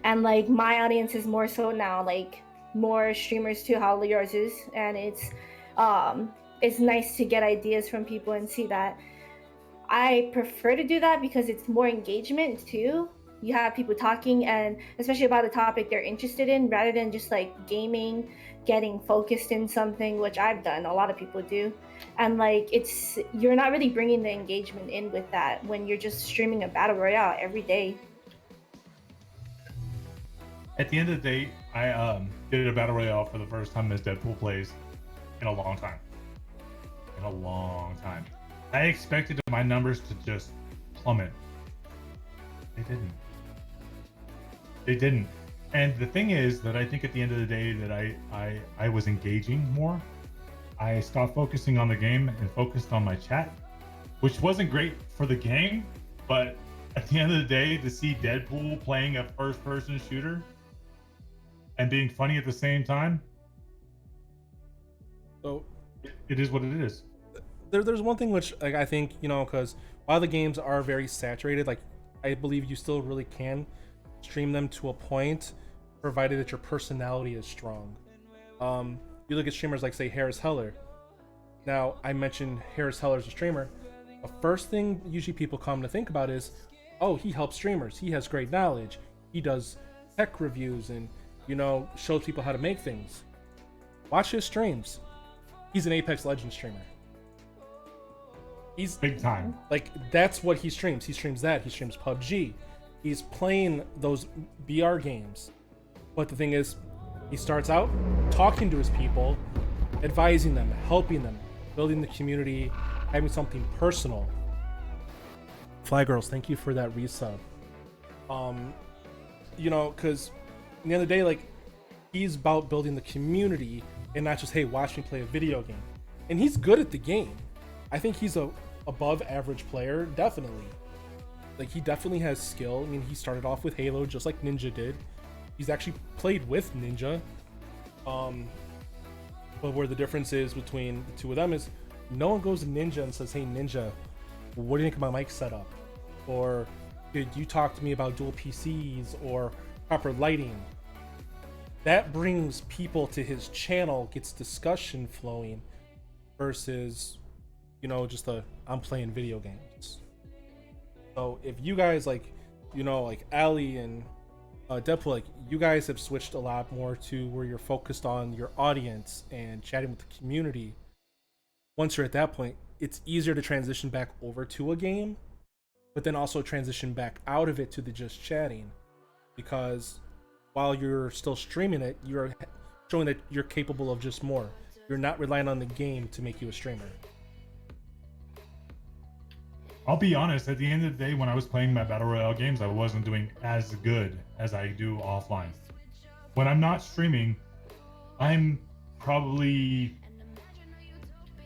B: and like my audience is more so now like more streamers too, how yours is, and it's nice to get ideas from people and see that. I prefer to do that because it's more engagement too. You have people talking, and especially about a topic they're interested in, rather than just like gaming, getting focused in something, which I've done, a lot of people do. And like you're not really bringing the engagement in with that when you're just streaming a battle royale every day.
D: At the end of the day, I did a battle royale for the first time as Deadpool plays in a long time. I expected my numbers to just plummet. They didn't. And the thing is that I think at the end of the day that I was engaging more. I stopped focusing on the game and focused on my chat, which wasn't great for the game, but at the end of the day, to see Deadpool playing a first-person shooter and being funny at the same time,
A: So
D: it is what it is.
A: there's one thing which like I think, you know, because while the games are very saturated, like I believe you still really can stream them to a point, provided that your personality is strong. You look at streamers like say Harris Heller. Now I mentioned Harris Heller as a streamer. The first thing usually people come to think about is, oh, he helps streamers. He has great knowledge. He does tech reviews and, you know, shows people how to make things. Watch his streams. He's an Apex Legends streamer. He's
D: Big time.
A: like, that's what he streams. He streams that. He streams PUBG. He's playing those BR games. But the thing is, he starts out talking to his people, advising them, helping them, building the community, having something personal. Fly Girls, thank you for that resub. You know, because at the end of the day, like, he's about building the community and not just, hey, watch me play a video game. And he's good at the game. I think he's a above average player, definitely. Like, he definitely has skill. I mean, he started off with Halo just like Ninja did. He's actually played with Ninja. But where the difference is between the two of them is no one goes to Ninja and says, hey, Ninja, what do you think of my mic setup? Or did you talk to me about dual PCs or proper lighting? That brings people to his channel, gets discussion flowing, versus, you know, just I'm playing video games. So if you guys, like, you know, like Ali and Deadpool, like, you guys have switched a lot more to where you're focused on your audience and chatting with the community. Once you're at that point, it's easier to transition back over to a game, but then also transition back out of it to the just chatting, because while you're still streaming it, you're showing that you're capable of just more. You're not relying on the game to make you a streamer.
D: I'll be honest, at the end of the day, when I was playing my Battle Royale games, I wasn't doing as good as I do offline. When I'm not streaming, I'm probably,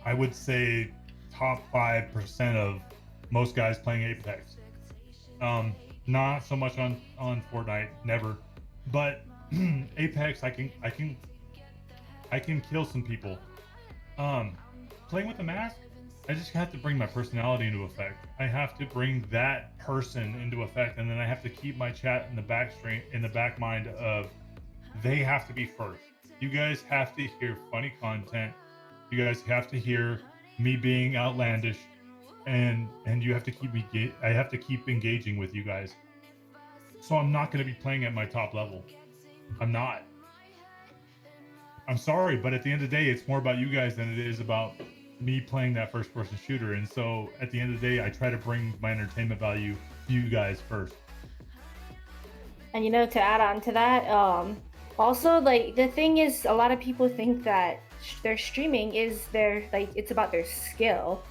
D: I would say, top 5% of most guys playing Apex. Not so much on Fortnite, never. But Apex, I can kill some people. Playing with the mask, I just have to bring my personality into effect. I have to bring that person into effect, and then I have to keep my chat in the back mind of they have to be first. You guys have to hear funny content. You guys have to hear me being outlandish, and you have to keep I have to keep engaging with you guys. So I'm not going to be playing at my top level. I'm not. I'm sorry, but at the end of the day, it's more about you guys than it is about me playing that first person shooter. And so at the end of the day, I try to bring my entertainment value to you guys first.
B: And, you know, to add on to that, also, like, the thing is, a lot of people think that their streaming is it's about their skill.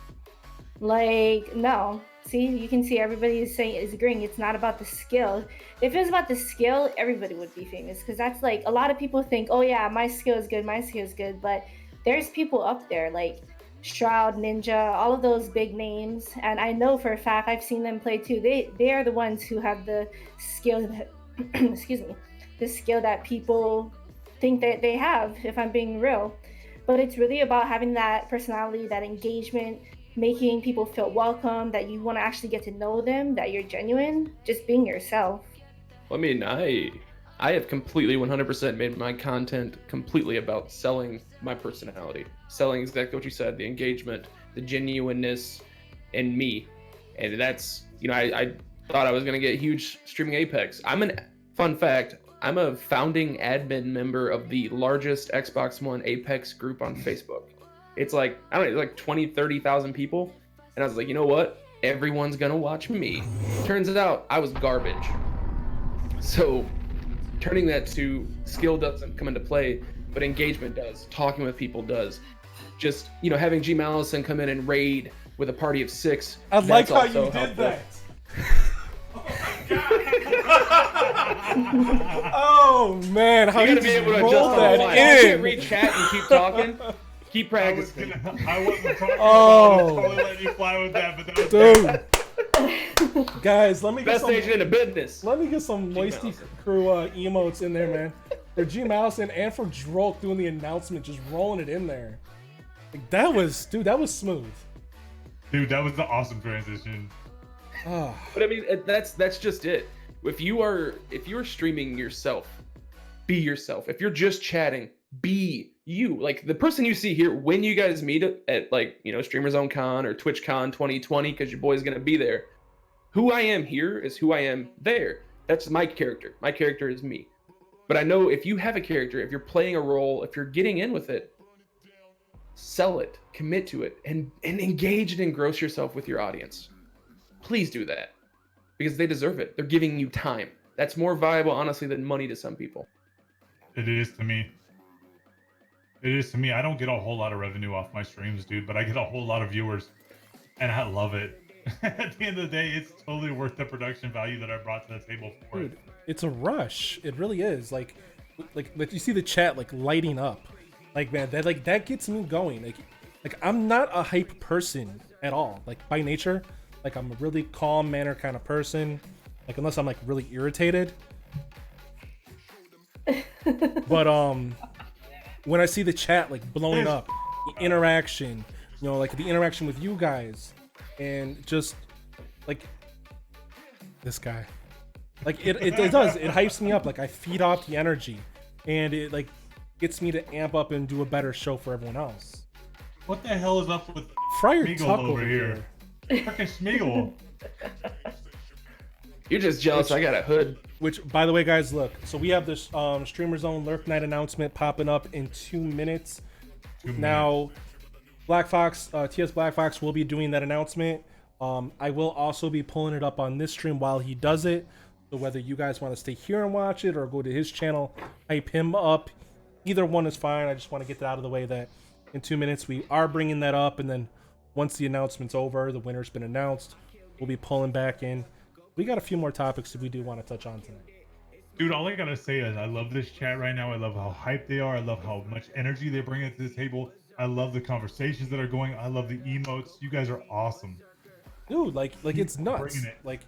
B: Like, no. See, you can see everybody is agreeing it's not about the skill. If it was about the skill, everybody would be famous, because that's like, a lot of people think, oh yeah, my skill is good, but there's people up there like Shroud, Ninja, all of those big names, and I know for a fact I've seen them play too. They are the ones who have the skill that excuse me, the skill that people think that they have, if I'm being real. But it's really about having that personality, that engagement, making people feel welcome, that you want to actually get to know them, that you're genuine, just being yourself.
C: I mean, I have completely 100% made my content completely about selling my personality, selling exactly what you said, the engagement, the genuineness, and me. And that's, you know, I thought I was going to get huge streaming Apex. Fun fact, I'm a founding admin member of the largest Xbox One Apex group on Facebook. It's like, I don't know, like 20, 30,000 people. And I was like, you know what? Everyone's gonna watch me. Turns out I was garbage. So turning that to skill doesn't come into play, but engagement does. Talking with people does. Just, you know, having G Malison come in and raid with a party of 6.
A: I like how you did
C: helpful.
A: that. Oh man, how
C: You
A: you
C: gotta be able to
A: roll
C: adjust on the
A: that
C: fly. You can't
A: in?
C: read chat and keep talking. Keep practicing.
D: I wasn't talking
A: Oh.
D: about it. I totally let you fly with that, but that was
A: Dude, guys, let me get
C: Best
A: some.
C: agent in the business.
A: Let me get some Moisty Crew emotes in there, man. For G Malison and for Drolk doing the announcement, just rolling it in there. Like, that was smooth.
D: Dude, that was the awesome transition.
A: Ah,
C: But I mean, that's just it. If you are streaming yourself, be yourself. If you're just chatting, be you. Like the person you see here when you guys meet at like, you know, Streamers Own Con or TwitchCon 2020, because your boy's gonna be there. Who I am here is who I am there. That's my character. My character is me. But I know if you have a character, if you're playing a role, if you're getting in with it, sell it, commit to it, and engage and engross yourself with your audience. Please do that because they deserve it. They're giving you time. That's more valuable, honestly, than money to some people.
D: It is to me. It is to me. I don't get a whole lot of revenue off my streams, dude, but I get a whole lot of viewers, and I love it. At the end of the day, it's totally worth the production value that I brought to the table for
A: Dude,
D: it.
A: it's a rush. It really is. Like you see the chat like lighting up. Like, man, that gets me going. Like I'm not a hype person at all. Like by nature, like I'm a really calm manner kind of person. Like unless I'm like really irritated. But when I see the chat like blowing up, the interaction, you know, like the interaction with you guys, and just like this guy, like it does, it hypes me up. Like I feed off the energy, and it like gets me to amp up and do a better show for everyone else.
D: What the hell is up with
A: Friar
D: Smeagol
A: Tuck
D: over here? Frickin' Smeagol.
C: You're just jealous. I got a hood.
A: Which, by the way, guys, look. So we have this Streamer Zone Lurk Night announcement popping up in 2 minutes. Now, Black Fox, TS Black Fox will be doing that announcement. I will also be pulling it up on this stream while he does it. So whether you guys want to stay here and watch it or go to his channel, hype him up, either one is fine. I just want to get that out of the way that in 2 minutes we are bringing that up. And then once the announcement's over, the winner's been announced, we'll be pulling back in. We got a few more topics that we do want to touch on tonight.
D: Dude, all I gotta say is I love this chat right now. I love how hyped they are. I love how much energy they bring to the table. I love the conversations that are going. I love the emotes. You guys are awesome.
A: Dude, like it's nuts. Like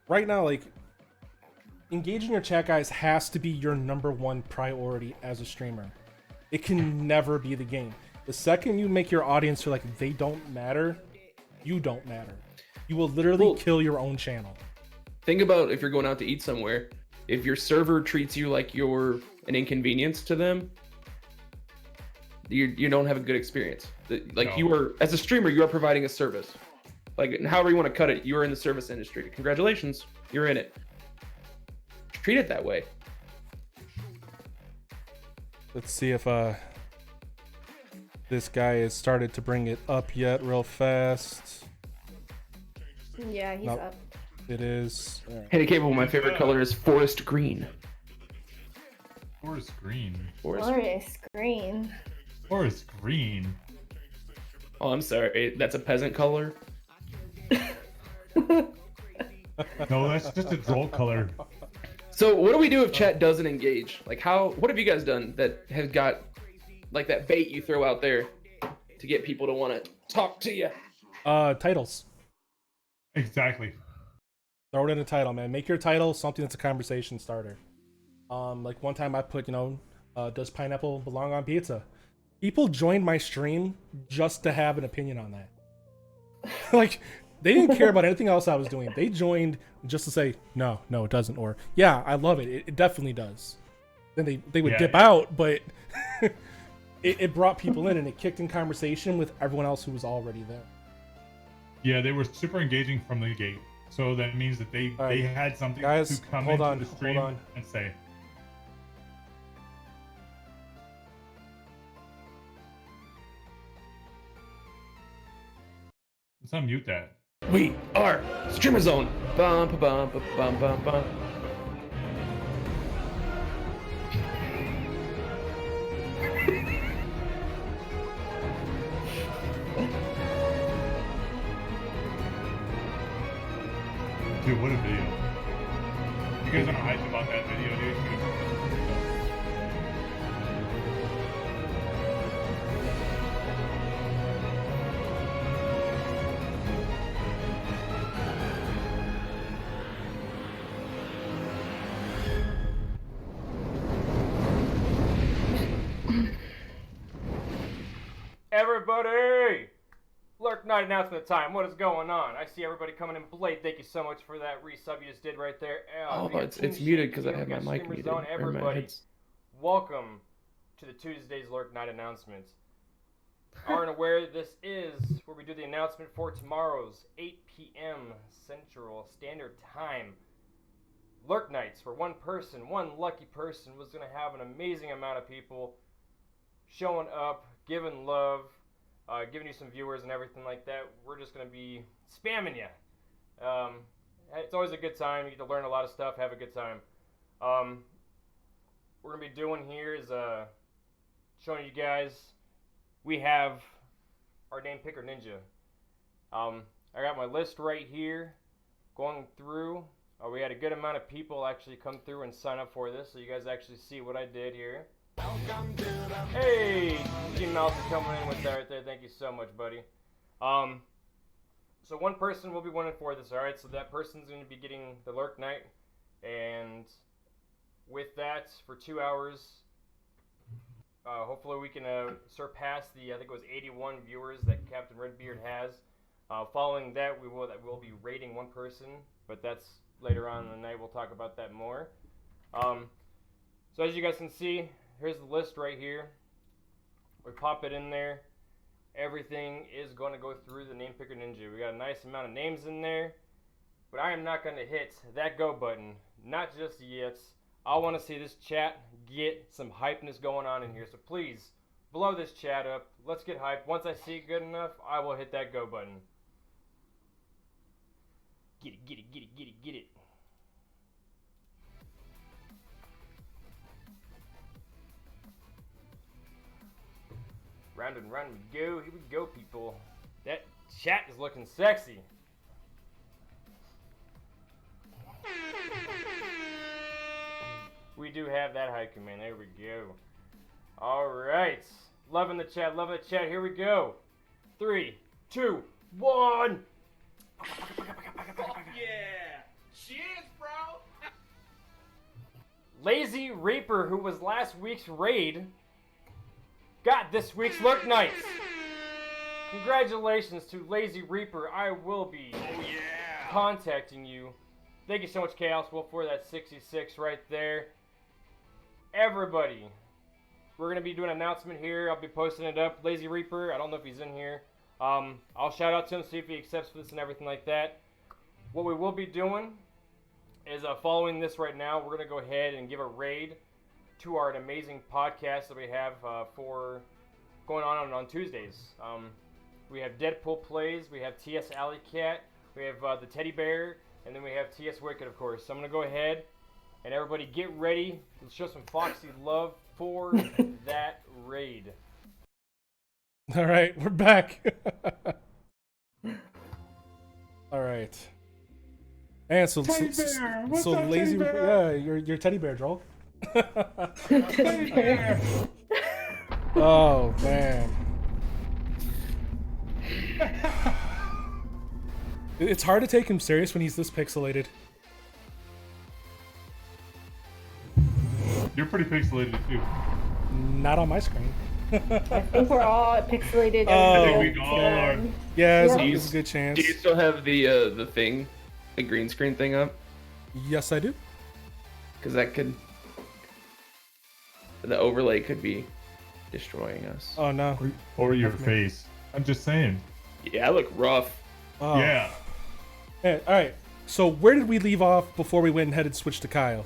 A: right now, like engaging your chat guys has to be your #1 priority as a streamer. It can never be the game. The second you make your audience feel like they don't matter, you don't matter. You will literally kill your own channel.
C: Think about if you're going out to eat somewhere. If your server treats you like you're an inconvenience to them, you don't have a good experience. Like you are, as a streamer, you are providing a service. Like however you want to cut it, you are in the service industry. Congratulations, you're in it. Treat it that way.
A: Let's see if this guy has started to bring it up yet real fast.
B: Yeah, he's
A: Nope.
B: up.
A: It is.
C: Hey, Cable, my favorite color is forest green.
D: Forest green.
B: Forest green.
D: Forest green.
C: Oh, I'm sorry. That's a peasant color.
D: No, that's just a droll color.
C: So what do we do if chat doesn't engage? Like what have you guys done that has got like that bait you throw out there to get people to want to talk to you?
A: Titles.
D: Exactly.
A: Throw it in a title, man. Make your title something that's a conversation starter. Like one time I put, does pineapple belong on pizza? People joined my stream just to have an opinion on that. Like, they didn't care about anything else I was doing. They joined just to say, no, it doesn't. Or, yeah, I love it. It definitely does. Then they would dip out, but it brought people in and it kicked in conversation with everyone else who was already there.
D: Yeah, they were super engaging from the gate. So that means that they had something
A: guys,
D: to come
A: hold
D: into
A: on,
D: the stream
A: hold on.
D: and say. Let's unmute that.
C: We are Streamer Zone. Bum, bum, bum, bum, bum, bum.
D: Dude, what a video. You guys aren't hyped about that video, dude.
E: Everybody! Lurk Night announcement time. What is going on? I see everybody coming in. Blade, thank you so much for that resub you just did right there.
C: Oh,
E: we got
C: it's
E: Team
C: muted
E: Sheep,
C: because I
E: we
C: have my
E: got
C: mic
E: Streamer
C: muted.
E: Zone.
C: or my
E: Everybody,
C: heads.
E: welcome to the Tuesday's Lurk Night announcements. Aren't aware this is where we do the announcement for tomorrow's 8 p.m. Central Standard Time Lurk Nights, where one lucky person, was going to have an amazing amount of people showing up, giving love, giving you some viewers and everything like that. We're just going to be spamming you. It's always a good time. You get to learn a lot of stuff, have a good time. We're going to be doing here is showing you guys we have our name picker ninja. I got my list right here going through. We had a good amount of people actually come through and sign up for this, so you guys actually see what I did here. Hey, G-Mouse is coming in with that right there. Thank you so much, buddy. So one person will be winning for this, alright? So that person's going to be getting the Lurk Night. And with that, for 2 hours, hopefully we can surpass the, I think it was 81 viewers that Captain Redbeard has. Following that, we'll be rating one person, but that's later on in the night. We'll talk about that more. So as you guys can see, here's the list right here. We pop it in there. Everything is going to go through the Name Picker Ninja. We got a nice amount of names in there, but I am not going to hit that go button. Not just yet. I want to see this chat get some hypeness going on in here. So please, blow this chat up. Let's get hyped. Once I see it good enough, I will hit that go button. Get it, get it, get it, get it, get it. Round and round we go. Here we go, people. That chat is looking sexy. We do have that haiku, man. There we go. Alright. Loving the chat, loving the chat. Here we go. 3, 2, 1.
F: Yeah! Cheers, bro!
E: Lazy Reaper, who was last week's raid, got this week's Lurk Nights. Congratulations to Lazy Reaper. I will be contacting you. Thank you so much, Chaos Wolf, for that 66 right there. Everybody, we're going to be doing an announcement here. I'll be posting it up. Lazy Reaper, I don't know if he's in here. I'll shout out to him, see if he accepts this and everything like that. What we will be doing is following this right now, we're going to go ahead and give a raid to our amazing podcast that we have for going on Tuesdays. We have Deadpool Plays, we have TS Alley Cat, we have the Teddy Bear, and then we have TS Wicked, of course. So I'm going to go ahead and everybody get ready. Let's show some Foxy love for that raid.
A: All right, we're back. All right. And so Lazy, yeah, your teddy bear, Joel. Oh man, it's hard to take him serious when he's this pixelated.
D: You're pretty pixelated too.
A: Not on my screen.
B: I think we're all pixelated.
A: Oh,
D: I think we all are.
A: Yeah,
B: Yeah.
A: it's a good chance.
C: Do you still have the thing, the green screen thing up?
A: Yes, I do.
C: Because that could, the overlay could be destroying us.
A: Oh no.
D: Or your face. I'm just saying.
C: Yeah, I look rough.
A: Oh.
D: Yeah.
A: Hey, all right. So where did we leave off before we went ahead and switched to Kyle?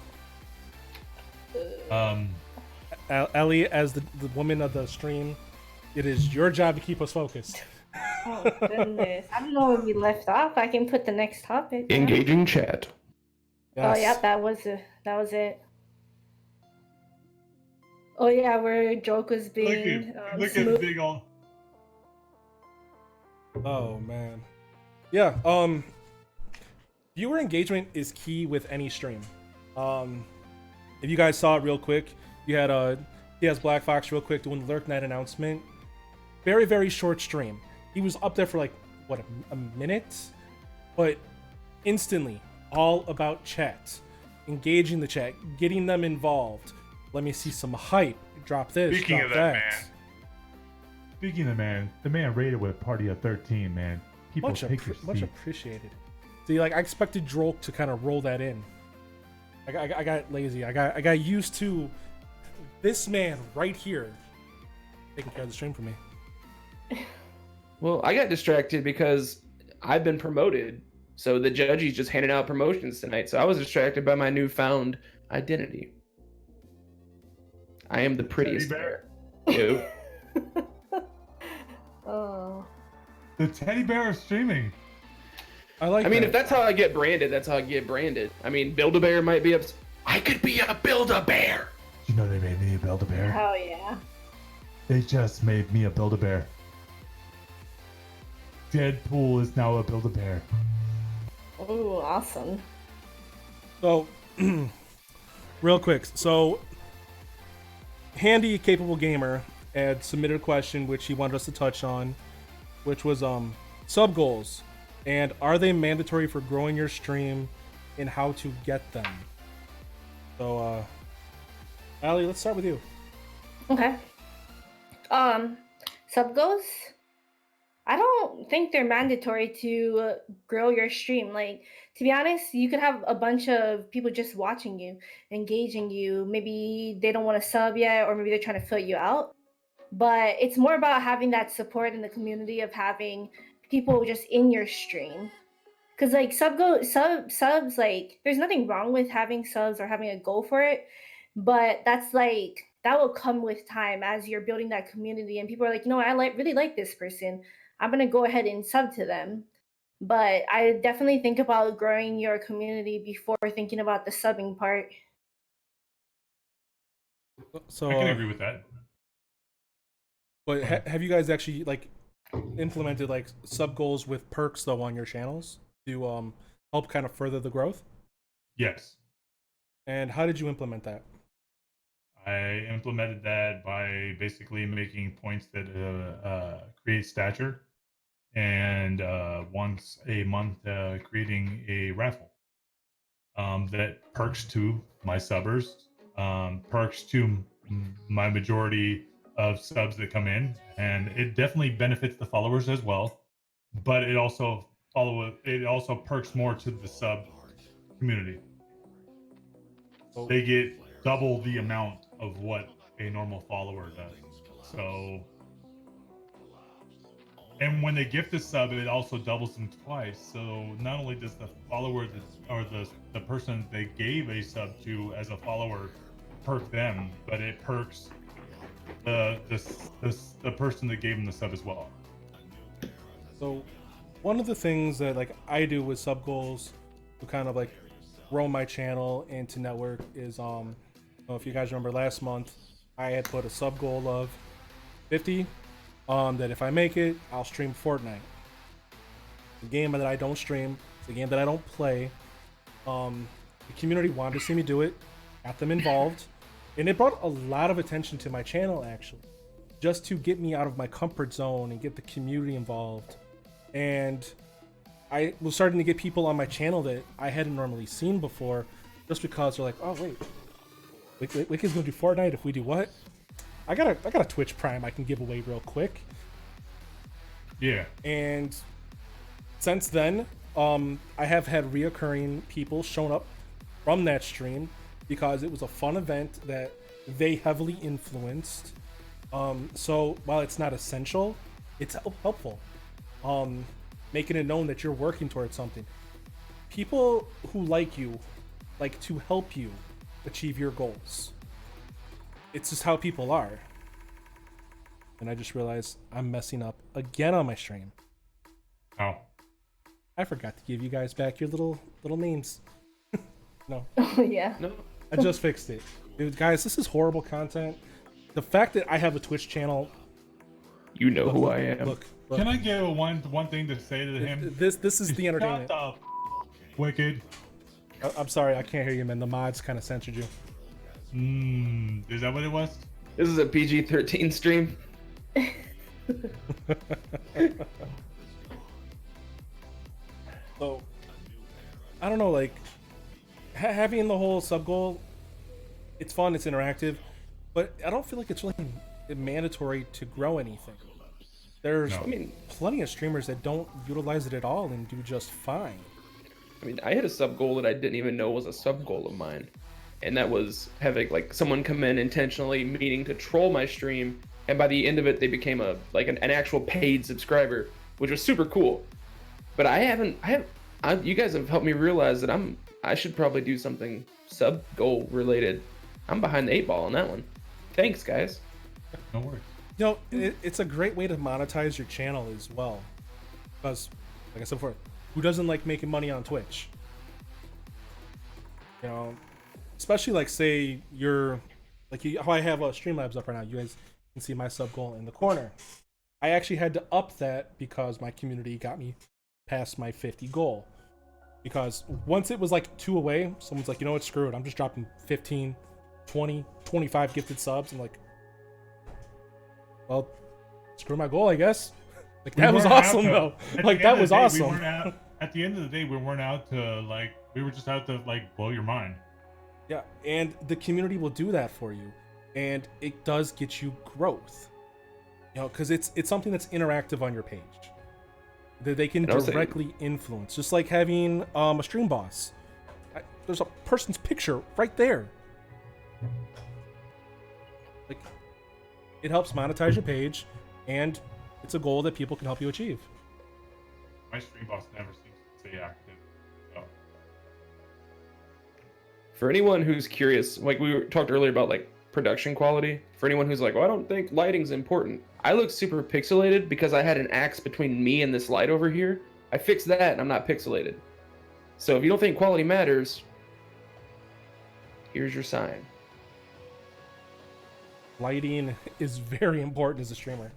A: Ellie, as the woman of the stream, it is your job to keep us focused.
B: Oh goodness, I don't know where we left off. I can put the next topic.
C: Engaging chat.
B: Oh
A: Yes.
B: yeah, that was it. Oh yeah, where joke was being
D: Look at
B: smooth.
D: big old.
A: Oh man. Yeah. Viewer engagement is key with any stream. If you guys saw it real quick, you had TS Black Fox real quick doing the Lurk Night announcement. Very, very short stream. He was up there for like what, a minute, but instantly all about chat, engaging the chat, getting them involved. Let me see some hype. Drop this.
D: Speaking
A: drop
D: of that, man. Speaking of the man rated with a party of 13, man. People
A: Much
D: take your
A: much
D: seat.
A: appreciated. See, like I expected Drolk to kind of roll that in. I got lazy. I got used to this man right here taking care of the stream for me.
C: Well, I got distracted because I've been promoted So the judgy's just handing out promotions tonight. So I was distracted by my newfound identity. I am the prettiest
D: Teddy bear.
C: bear. Ew.
B: Oh.
D: The teddy bear is streaming.
A: I like.
C: I mean,
A: that.
C: if that's how I get branded, that's how I get branded. I mean, Build-A-Bear might be I could be a Build-A-Bear.
D: You know they made me a Build-A-Bear.
B: Hell yeah.
D: They just made me a Build-A-Bear. Deadpool is now a Build-A-Bear.
B: Ooh, awesome.
A: So, real quick. So, Handy Capable Gamer had submitted a question which he wanted us to touch on, which was sub goals, and are they mandatory for growing your stream, and how to get them. So, Allie, let's start with you.
B: Okay. Sub goals? I don't think they're mandatory to grow your stream. Like, to be honest, you could have a bunch of people just watching you, engaging you. Maybe they don't want to sub yet, or maybe they're trying to fill you out. But it's more about having that support in the community of having people just in your stream. Because like subs, like there's nothing wrong with having subs or having a goal for it, but that's like that will come with time as you're building that community and people are like, I really like this person. I'm gonna go ahead and sub to them. But I definitely think about growing your community before thinking about the subbing part.
A: So,
D: I can agree with that.
A: but have you guys actually like implemented like sub goals with perks though on your channels to help kind of further the growth?
D: Yes.
A: And how did you implement that?
D: I implemented that by basically making points that create stature, and once a month creating a raffle that perks to my subbers, perks to my majority of subs that come in, and it definitely benefits the followers as well. But it also perks more to the sub community.
A: So,
D: They get double the amount of what a normal follower does. So, and when they gift a sub, it also doubles them twice. So not only does the follower or the person they gave a sub to as a follower perk them, but it perks the person that gave them the sub as well.
A: So one of the things that like I do with sub goals to kind of like grow my channel and to network is if you guys remember last month I had put a sub goal of 50 that if I make it I'll stream Fortnite. The game that I don't stream, it's a game that I don't play. The community wanted to see me do it, got them involved, and it brought a lot of attention to my channel actually, just to get me out of my comfort zone and get the community involved. And I was starting to get people on my channel that I hadn't normally seen before, just because they're like, oh wait, Wicked's gonna do Fortnite if we do what? I got a Twitch Prime I can give away real quick.
D: Yeah.
A: And since then, I have had reoccurring people shown up from that stream because it was a fun event that they heavily influenced. So while it's not essential, it's helpful. Making it known that you're working towards something. People who like you like to help you achieve your goals. It's just how people are. And I just realized I'm messing up again on my stream.
D: Oh.
A: I forgot to give you guys back your little names. No,
B: Yeah.
C: No.
A: I just fixed it. Dude, guys, this is horrible content. The fact that I have a Twitch channel.
C: You know who I am.
A: Look.
D: Can I give one thing to say to him?
A: This is the entertainment.
D: Shut the Wicked.
A: I'm sorry, I can't hear you, man. The mods kind of censored you.
D: Is that what it was?
C: This is a PG-13 stream.
A: So, I don't know, like, having the whole sub goal, it's fun, it's interactive, but I don't feel like it's really mandatory to grow anything. There's
D: No.
C: I mean,
A: plenty of streamers that don't utilize it at all and do just fine.
C: I had a sub goal that I didn't even know was a sub goal of mine, and that was having like someone come in intentionally meaning to troll my stream, and by the end of it, they became an actual paid subscriber, which was super cool. But I have you guys have helped me realize that I should probably do something sub goal related. I'm behind the 8 ball on that one. Thanks, guys.
D: No worries.
A: You know, it's a great way to monetize your channel as well. Because, like I said before, who doesn't like making money on Twitch? You know, especially like say you're like how I have Streamlabs up right now. You guys can see my sub goal in the corner. I actually had to up that because my community got me past my 50 goal. Because once it was like 2 away, someone's like, you know what, screw it. I'm just dropping 15, 20, 25 gifted subs. I'm like, well, screw my goal, I guess. Like, that was awesome, though. Like, that was awesome.
D: At the end of the day, we weren't out to, like, we were just out to, like, blow your mind.
A: Yeah, and the community will do that for you. And it does get you growth. You know, because it's something that's interactive on your page. That they can directly influence. Just like having a stream boss. There's a person's picture right there. Like, it helps monetize your page, and it's a goal that people can help you achieve.
D: My stream boss never seems to stay active. So.
C: For anyone who's curious, like we talked earlier about like production quality, for anyone who's like, well, I don't think lighting's important. I look super pixelated because I had an axe between me and this light over here. I fixed that and I'm not pixelated. So if you don't think quality matters, here's your sign.
A: Lighting is very important as a streamer.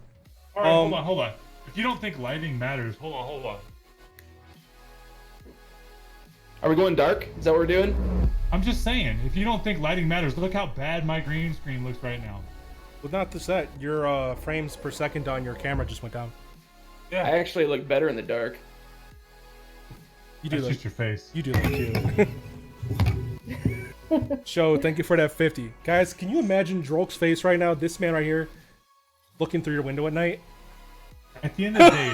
D: All right, hold on. If you don't think lighting matters, hold on.
C: Are we going dark? Is that what we're doing?
D: I'm just saying, if you don't think lighting matters, look how bad my green screen looks right now.
A: Well, not just that. Your frames per second on your camera just went down.
C: Yeah. I actually look better in the dark.
A: You do.
D: That's just your face.
A: You do look cute. Show, thank you for that 50. Guys, can you imagine Drolk's face right now? This man right here, looking through your window at night.
D: At the end of the day,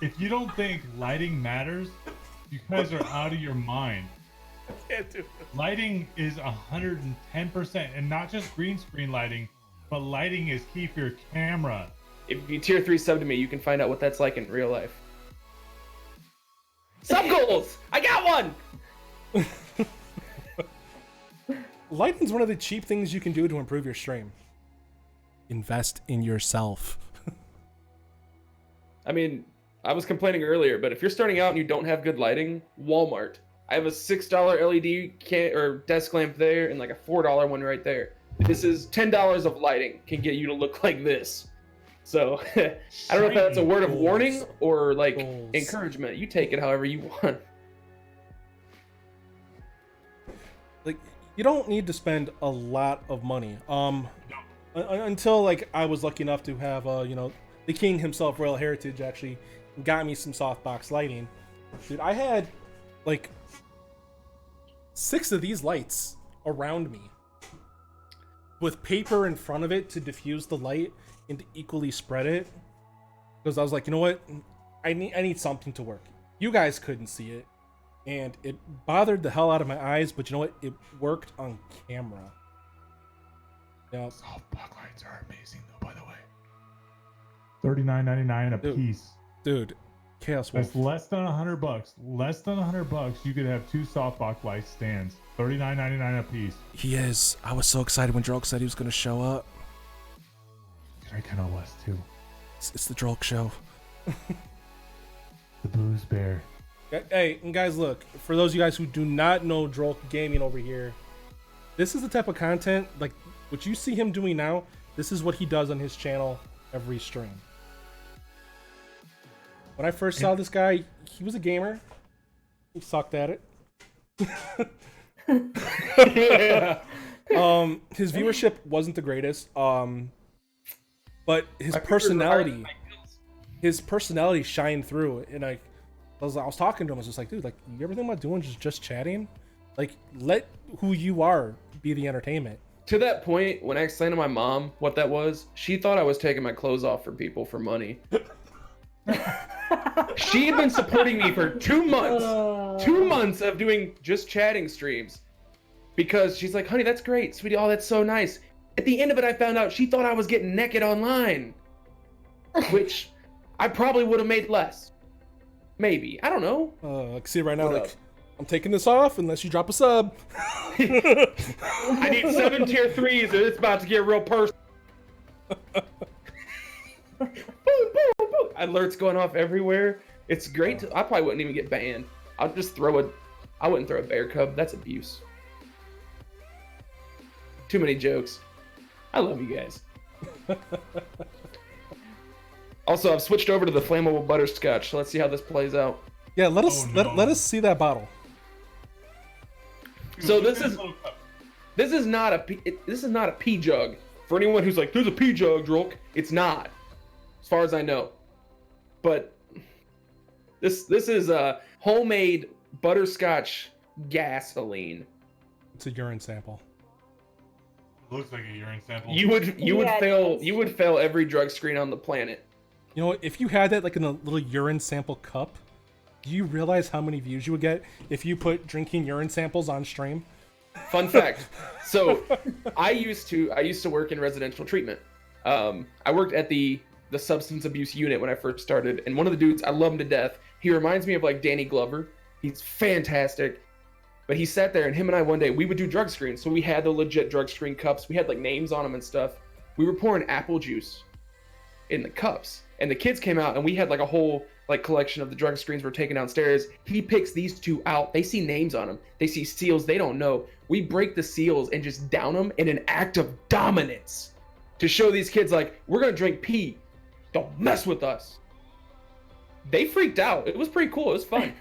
D: if you don't think lighting matters, you guys are out of your mind.
A: Can't do it.
D: Lighting is 110%, and not just green screen lighting, but lighting is key for your camera.
C: If you tier 3 sub to me, you can find out what that's like in real life. Sub goals! I got one!
A: Lighting's one of the cheap things you can do to improve your stream. Invest in yourself.
C: I mean, I was complaining earlier, but if you're starting out and you don't have good lighting, Walmart. I have a $6 LED desk lamp there and like a $4 one right there. This is $10 of lighting can get you to look like this. So I don't know if that's a word of warning or like encouragement. You take it however you want.
A: Like, you don't need to spend a lot of money. Until like I was lucky enough to have you know, the king himself, Royal Heritage, actually got me some softbox lighting. Dude, I had like 6 of these lights around me with paper in front of it to diffuse the light and to equally spread it, because I was like, you know what, I need something to work. You guys couldn't see it and it bothered the hell out of my eyes, but you know what, it worked on camera. Yeah,
D: Softbox lights are amazing though, by the way. $39.99 a piece.
A: Dude, Chaos Wolf.
D: That's less than $100. Less than $100, you could have 2 softbox light stands. $39.99 a piece.
A: He is. I was so excited when Drolk said he was going to show up.
D: I kind of was too.
A: It's the Drolk show.
D: The Booze Bear.
A: Hey, and guys, look. For those of you guys who do not know Drolk Gaming over here, this is the type of content, like what you see him doing now, this is what he does on his channel every stream. When I first saw this guy, he was a gamer. He sucked at it. His viewership wasn't the greatest. But his personality shined through. And I was talking to him. I was just like, dude, like, you ever think about doing just chatting? Like, let who you are be the entertainment.
C: To that point, when I explained to my mom what that was, she thought I was taking my clothes off for people for money. She had been supporting me for 2 months. 2 months of doing just chatting streams. Because she's like, honey, that's great, sweetie. Oh, that's so nice. At the end of it, I found out she thought I was getting naked online. Which I probably would have made less. Maybe. I don't know.
A: I can see it right now.
C: What
A: Like,
C: up?
A: I'm taking this off unless you drop a sub.
C: I need 7 tier 3s, or it's about to get real personal. Boom, boom, boom. Alerts going off everywhere. It's great. I probably wouldn't even get banned. I'll just throw a. I wouldn't throw a bear cub. That's abuse. Too many jokes. I love you guys. Also, I've switched over to the flammable butterscotch. So let's see how this plays out.
A: Yeah, let us
D: Oh, no.
A: let us see that bottle.
D: Dude,
C: So
D: look
C: this
D: at
C: is-
D: little cup.
C: This is not a this is not a pea jug. For anyone who's like, "There's a pea jug, Drunk," it's not, as far as I know. But this is a homemade butterscotch gasoline.
A: It's a urine sample.
D: It looks like a urine sample.
C: You would
B: Yeah, it
C: fail
B: does.
C: you would fail every drug screen on the planet.
A: You know, if you had that like in a little urine sample cup, do you realize how many views you would get if you put drinking urine samples on stream?
C: Fun fact. So I used to work in residential treatment. I worked at the substance abuse unit when I first started, and one of the dudes, I love him to death. He reminds me of like Danny Glover. He's fantastic. But he sat there, and him and I one day, we would do drug screens. So we had the legit drug screen cups. We had like names on them and stuff. We were pouring apple juice in the cups, and the kids came out, and we had like a whole like collection of the drug screens we're taking downstairs. He picks these two out. They see names on them. They see seals they don't know. We break the seals and just down them in an act of dominance to show these kids like, we're gonna drink pee. Don't mess with us. They freaked out. It was pretty cool. It was fun.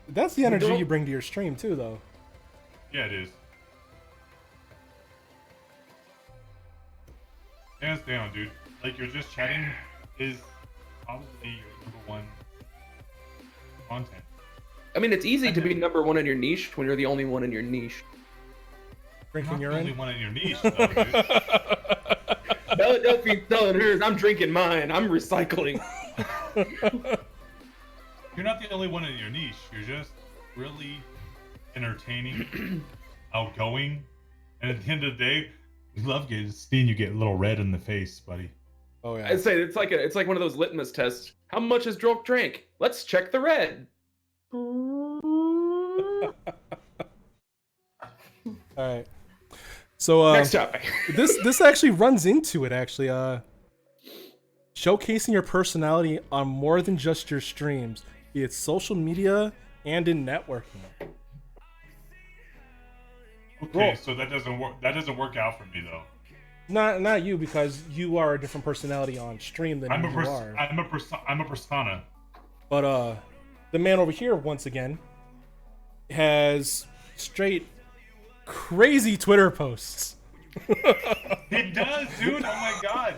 A: That's the energy
C: don't-
A: you bring to your stream too, though.
D: Yeah, it is. Hands down, dude. Like, you're just chatting is probably your #1 content.
C: I mean, it's easy to be number one in your niche when you're the only one in your niche.
A: Drinking
D: You're not the only
A: urine.
D: one in your niche, though, dude.
C: Philadelphia's selling hers. I'm drinking mine. I'm recycling.
D: You're not the only one in your niche. You're just really entertaining, outgoing, and at the end of the day, we love seeing you get a little red in the face, buddy.
A: Oh yeah.
C: I'd say it's like one of those litmus tests. How much has Drunk drank? Let's check the red.
A: All right. So
C: Next topic.
A: this actually runs into it actually. Showcasing your personality on more than just your streams, be it social media and in networking.
D: Okay,
A: Roll.
D: so that doesn't work. That doesn't work out for me though.
A: Not you, because you are a different personality on stream than
D: I'm
A: you
D: a
A: are.
D: I'm a persona.
A: But the man over here once again has straight crazy Twitter posts.
D: It does, dude. Oh my god.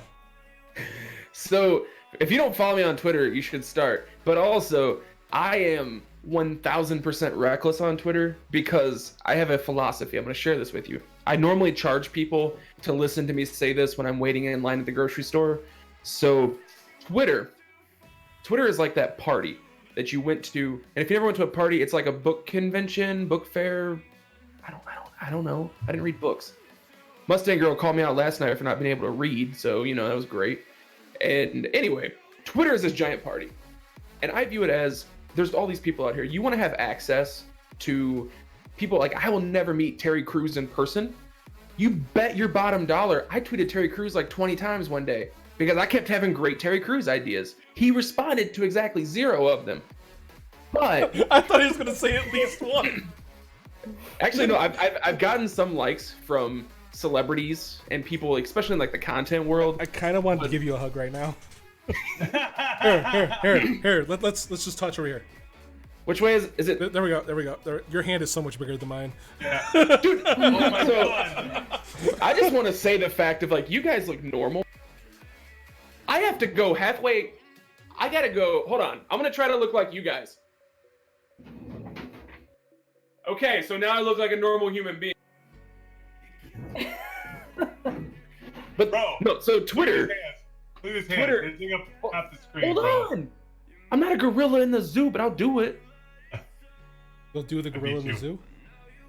C: So, if you don't follow me on Twitter, you should start. But also, I am 1000% reckless on Twitter because I have a philosophy. I'm going to share this with you. I normally charge people to listen to me say this when I'm waiting in line at the grocery store. So, Twitter is like that party that you went to. And if you ever went to a party, it's like a book convention, book fair. I don't know. I didn't read books. Mustang Girl called me out last night for not being able to read, so that was great. And anyway, Twitter is this giant party. And I view it as there's all these people out here. You want to have access to people like I will never meet Terry Crews in person. You bet your bottom dollar I tweeted Terry Crews like 20 times one day because I kept having great Terry Crews ideas. He responded to exactly 0 of them. But
A: I thought he was gonna say at least one.
C: actually, no, I've gotten some likes from celebrities and people, especially in like the content world.
A: I kind of wanted to give you a hug right now. Here. Let's just touch over here.
C: Which way is it?
A: There we go. Your hand is so much bigger than mine.
C: Dude,
D: Oh my
C: so
D: god.
C: I just want to say the fact of like, you guys look normal. I have to go halfway. I gotta go. Hold on. I'm gonna try to look like you guys. Okay, so now I look like a normal human being. But
D: Bro.
C: no, so Twitter.
D: Look at his hands.
C: Twitter-
D: They take up half the screen.
C: Hold
D: bro.
C: on. I'm not a gorilla in the zoo, but I'll do it.
A: You'll do the gorilla in the
D: you.
A: zoo.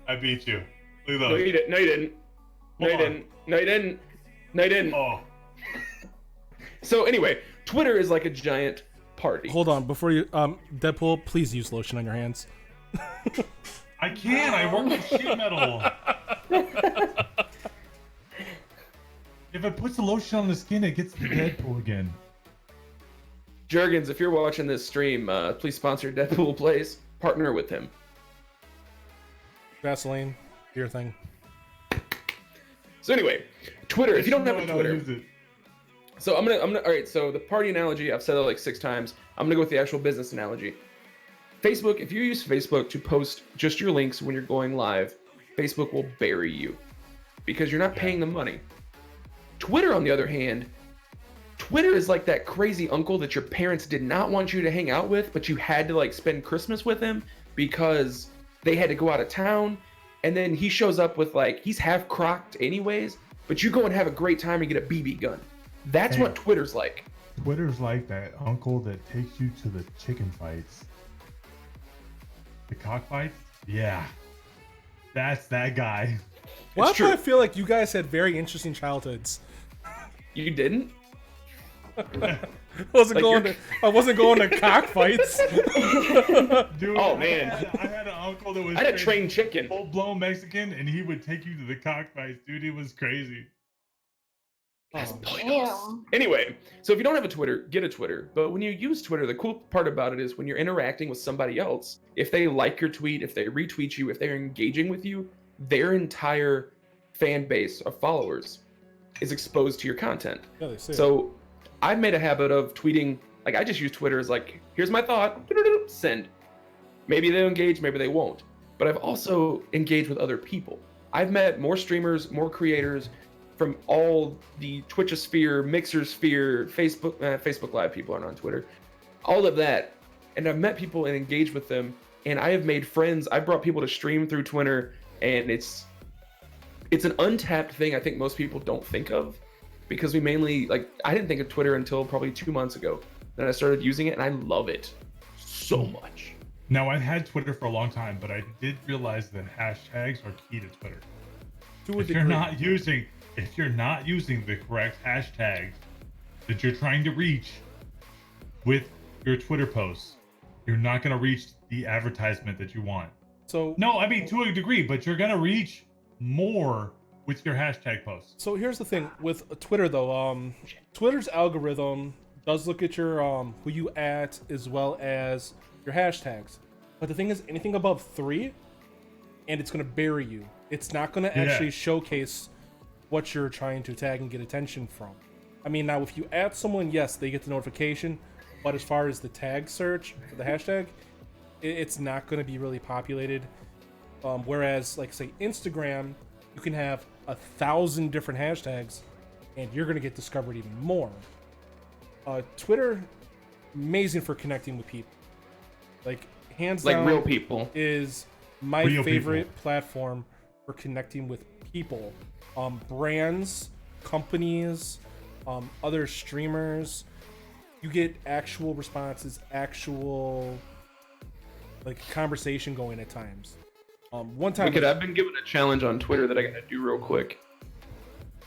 D: I beat you. Look at
C: No,
D: those.
C: you didn't. No, you didn't. No, you
D: Hold on.
C: didn't. No, you didn't. No, you didn't.
D: Oh.
C: So anyway, Twitter is like a giant party.
A: Hold on, before you, Deadpool, please use lotion on your hands.
D: I can't. I work with sheet metal. If it puts the lotion on the skin, it gets the Deadpool again.
C: Jurgens, if you're watching this stream, please sponsor Deadpool Plays. Partner with him.
A: Vaseline, your thing.
C: So anyway, Twitter. If you don't have a
D: No,
C: Twitter,
D: use it.
C: so I'm gonna. All right. So the party analogy, I've said it like 6 times. I'm gonna go with the actual business analogy. Facebook. If you use Facebook to post just your links when you're going live, Facebook will bury you because you're not paying them money. Twitter, on the other hand, Twitter is like that crazy uncle that your parents did not want you to hang out with, but you had to like spend Christmas with him because they had to go out of town. And then he shows up with like, he's half crocked anyways, but you go and have a great time and get a BB gun. That's
D: Hey.
C: what Twitter's like.
D: Twitter's like that uncle that takes you to the chicken fights. The cockfights? Yeah. That's that guy.
A: Why
C: true.
A: do I feel like you guys had very interesting childhoods?
C: You didn't?
A: I wasn't going to cockfights.
D: Dude,
C: Oh, man.
D: I had an uncle that was
C: I had a trained chicken.
D: full-blown Mexican, and he would take you to the cockfights. Dude, it was crazy.
C: That's pointless.
B: Damn.
C: Anyway, so if you don't have a Twitter, get a Twitter. But when you use Twitter, the cool part about it is when you're interacting with somebody else, if they like your tweet, if they retweet you, if they're engaging with you, their entire fan base of followers is exposed to your content.
A: Yeah, they say it.
C: So I've made a habit of tweeting, like I just use Twitter as like, here's my thought, send. Maybe they'll engage, maybe they won't. But I've also engaged with other people. I've met more streamers, more creators from all the Twitchosphere, Mixersphere, Facebook Live people aren't on Twitter, all of that. And I've met people and engaged with them. And I have made friends. I brought people to stream through Twitter, and it's an untapped thing I think most people don't think of, because we mainly, like, I didn't think of Twitter until probably 2 months ago. Then I started using it, and I love it so much.
D: Now, I've had Twitter for a long time, but I did realize that hashtags are key to Twitter.
A: To a
D: If you're
A: degree.
D: not using the correct hashtags that you're trying to reach with your Twitter posts, you're not going to reach the advertisement that you want.
A: So
D: No, I mean to a degree, but you're going to reach more with your hashtag posts.
A: So here's the thing with Twitter though. Twitter's algorithm does look at your who you at as well as your hashtags. But the thing is, anything above 3, and it's gonna bury you. It's not gonna actually showcase what you're trying to tag and get attention from. I mean, now if you add someone, yes, they get the notification. But as far as the tag search for the hashtag, it's not gonna be really populated. Whereas, like say Instagram, you can have 1,000 different hashtags, and you're gonna get discovered even more. Twitter, amazing for connecting with people. Like hands
C: Like
A: down,
C: real people.
A: is my
D: Real
A: favorite
D: people.
A: platform for connecting with people, brands, companies, other streamers. You get actual responses, actual like conversation going at times. One time,
C: I've been given a challenge on Twitter that I gotta do real quick.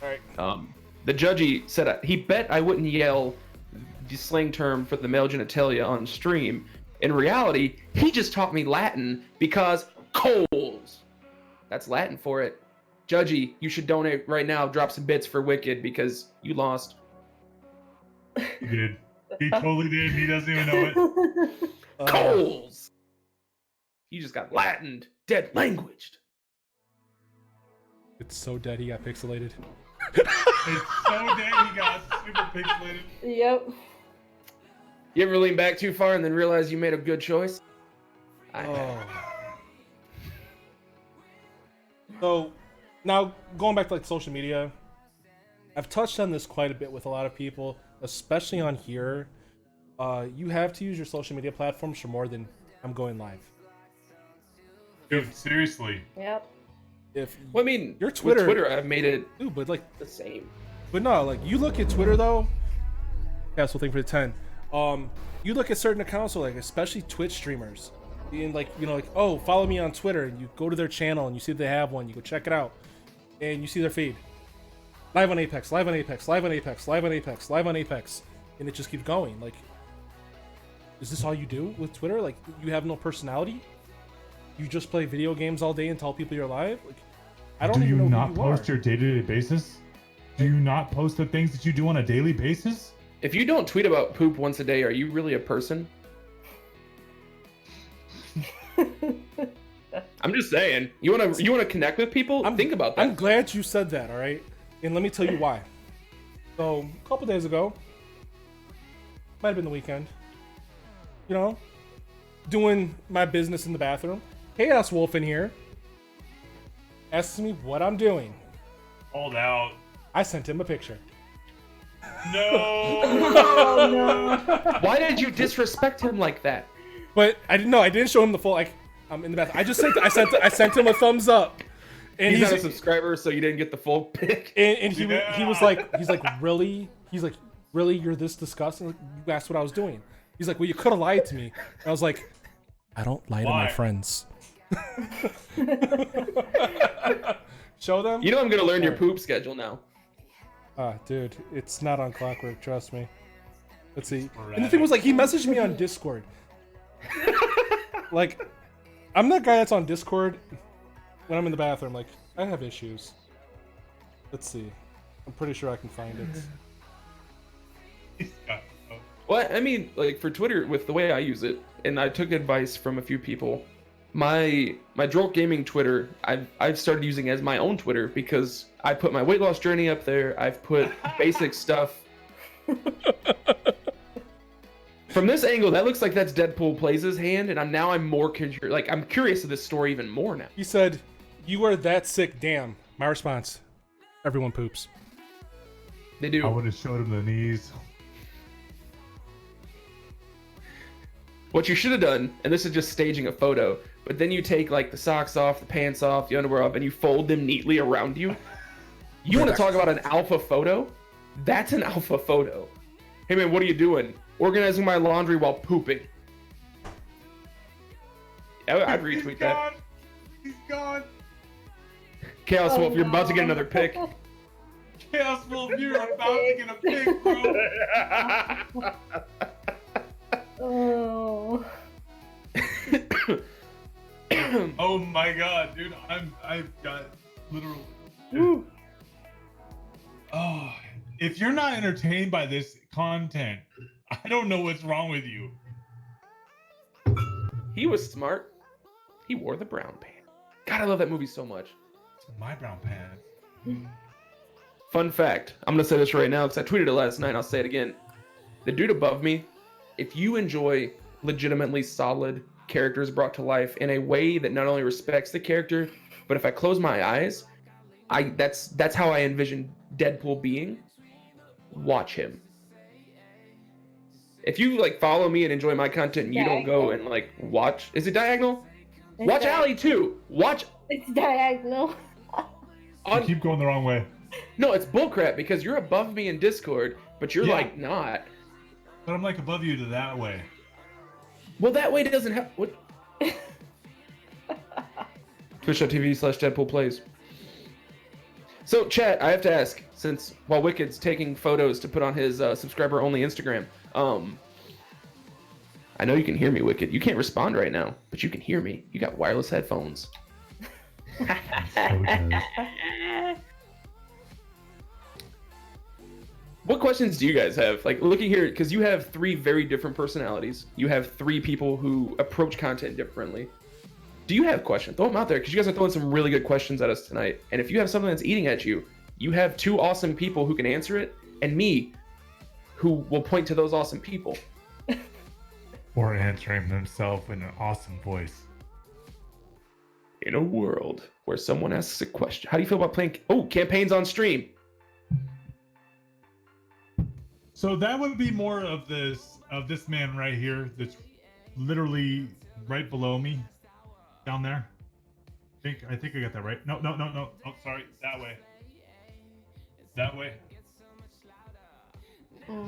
A: all right,
C: The judgy said he bet I wouldn't yell the slang term for the male genitalia on stream. In reality, he just taught me Latin because coals. That's Latin for it. Judgy, you should donate right now. Drop some bits for Wicked because you lost.
D: He did. He totally did. He doesn't even know it.
C: Coals. You just got Latined, dead languaged.
A: it's so dead he got pixelated.
D: It's so dead. He got super pixelated.
B: Yep.
C: You ever lean back too far and then realize you made a good choice? I have.
A: Oh. So now going back to like social media, I've touched on this quite a bit with a lot of people, especially on here. You have to use your social media platforms for more than I'm going live.
D: Dude, seriously.
B: Yep.
A: If
C: Well, I mean,
A: Your
C: with
A: Twitter-
C: Twitter, I've made it
A: dude, but like,
C: the same.
A: but no, like you look at Twitter though. Castle thing for the 10. You look at certain accounts, so like especially Twitch streamers, and like like oh, follow me on Twitter, and you go to their channel and you see they have one, you go check it out, and you see their feed. Live on Apex, live on Apex, live on Apex, live on Apex, live on Apex. and it just keeps going. Like, is this all you do with Twitter? Like, you have no personality? You just play video games all day and tell people you're alive? Like, I don't
D: Do you
A: even know
D: not
A: who you
D: post
A: are.
D: your day-to-day basis? Do you not post the things that you do on a daily basis?
C: If you don't tweet about poop once a day, are you really a person? I'm just saying. You wanna connect with people? Think about that.
A: I'm glad you said that, all right? And let me tell you why. So, a couple days ago, might have been the weekend, you know, doing my business in the bathroom. Chaos Wolf in here asks me what I'm doing.
D: Hold out.
A: I sent him a picture.
D: No.
B: Oh no.
C: Why did you disrespect him like that?
A: But I didn't know. I didn't show him the full. Like, I'm in the bathroom. I sent him a thumbs up. And
C: He's not a subscriber, so you didn't get the full pic.
A: and he was like, really? He's like, really? You're this disgusting? Like, you asked what I was doing. He's like, well, you could have lied to me. And I was like, I don't lie to my
D: Why?
A: friends. Show them.
C: You know I'm gonna learn your poop schedule now.
A: Dude, it's not on Clockwork. Trust me. Let's see. And the thing was, like, he messaged me on Discord. Like, I'm that guy that's on Discord when I'm in the bathroom. Like, I have issues. Let's see. I'm pretty sure I can find it.
C: Well, I mean, like for Twitter, with the way I use it, and I took advice from a few people. My Drolk Gaming Twitter, I've started using as my own Twitter because I put my weight loss journey up there. I've put basic stuff. From this angle, that looks like that's Deadpool Plays' hand, and I'm more curious. Like, I'm curious of this story even more now.
A: He said, "You are that sick, damn." My response: everyone poops.
C: They do.
D: I would have showed him the knees.
C: What you should have done, and this is just staging a photo, but then you take like the socks off, the pants off, the underwear off, and you fold them neatly around you. You want to talk about an alpha photo? That's an alpha photo. Hey man, what are you doing? Organizing my laundry while pooping. I'd retweet that.
D: He's gone.
C: Chaos Wolf, you're about to get another pic.
D: Chaos Wolf, you're about to get a pic, bro.
B: Oh.
D: Oh my god, dude, I've got literal. Oh, if you're not entertained by this content, I don't know what's wrong with you.
C: He was smart. He wore the brown pants. God, I love that movie so much.
D: It's my brown pants.
C: Fun fact, I'm gonna say this right now because I tweeted it last night. I'll say it again. The dude above me, if you enjoy legitimately solid characters brought to life in a way that not only respects the character, but if I close my eyes, that's how I envision Deadpool being. Watch him. If you like follow me and enjoy my content and you don't go and like watch, is it diagonal? Watch Allie too. Watch.
B: It's diagonal.
D: You keep going the wrong way.
C: No, it's bullcrap because you're above me in Discord, but you're
D: Yeah.
C: like not.
D: But I'm like above you to that way.
C: Well, that way doesn't have what. Twitch.tv/Deadpool Plays. So, chat, I have to ask, since while Wicked's taking photos to put on his subscriber-only Instagram, I know you can hear me, Wicked. You can't respond right now, but you can hear me. You got wireless headphones. What questions do you guys have? Like, looking here, because you have 3 very different personalities. You have 3 people who approach content differently. Do you have questions? Throw them out there, because you guys are throwing some really good questions at us tonight. And if you have something that's eating at you, you have 2 awesome people who can answer it, and me, who will point to those awesome people.
D: Or answering himself in an awesome voice.
C: In a world where someone asks a question, how do you feel about playing? Oh, campaigns on stream.
D: So that would be more of this man right here that's literally right below me down there. I think I got that right. No. Oh, sorry. That way. That way.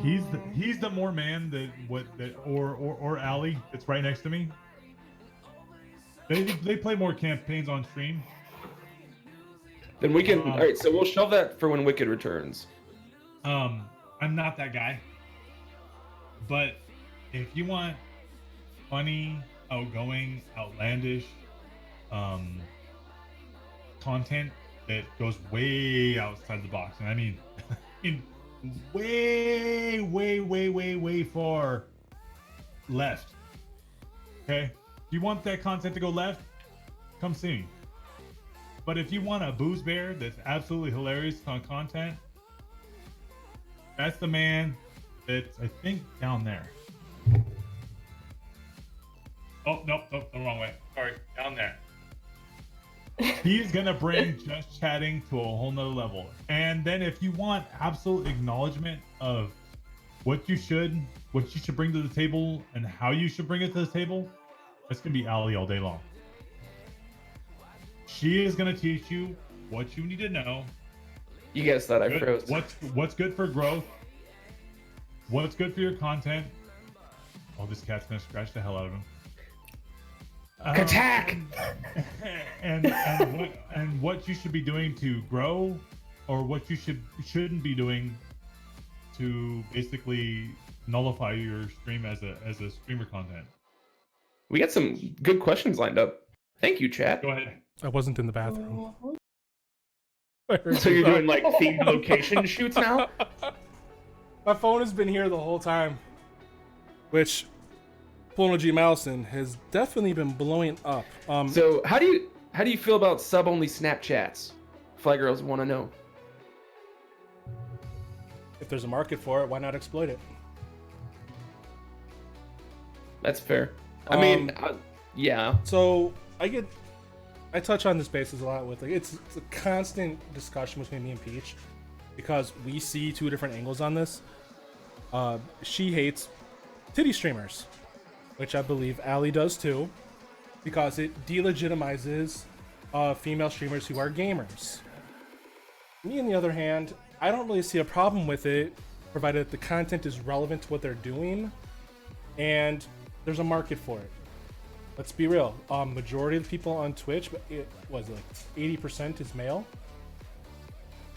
D: He's the more man or Allie that's right next to me. They play more campaigns on stream.
C: Then we can. All right, so we'll shelve that for when Wicked returns.
D: I'm not that guy. But if you want funny, outgoing, outlandish content that goes way outside the box, and I mean, way far left. Okay? If you want that content to go left, come see me. But if you want a booze bear that's absolutely hilarious on content, that's the man that's, I think, down there. Oh, nope, the wrong way. Sorry, down there. He's gonna bring just chatting to a whole nother level. And then if you want absolute acknowledgement of what you should bring to the table and how you should bring it to the table, that's gonna be Allie all day long. She is gonna teach you what you need to know.
C: You guys thought I froze.
D: What's good for growth? What's good for your content? Oh, this cat's gonna scratch the hell out of him.
C: Attack!
D: And what you should be doing to grow, or what you shouldn't be doing to basically nullify your stream as a streamer content.
C: We got some good questions lined up. Thank you, chat.
D: Go ahead.
A: I wasn't in the bathroom.
C: So you're doing like themed location shoots now?
A: My phone has been here the whole time, which Pulling G Malison has definitely been blowing up.
C: So how do you feel about sub-only Snapchats? Fly girls want to know.
A: If there's a market for it, why not exploit it?
C: That's fair. I mean, yeah.
A: So I touch on this basis a lot with it's a constant discussion between me and Peach because we see two different angles on this. She hates titty streamers, which I believe Allie does too, because it delegitimizes female streamers who are gamers. Me, on the other hand, I don't really see a problem with it, provided the content is relevant to what they're doing, and there's a market for it. Let's be real. Majority of the people on Twitch, it was like 80% is male.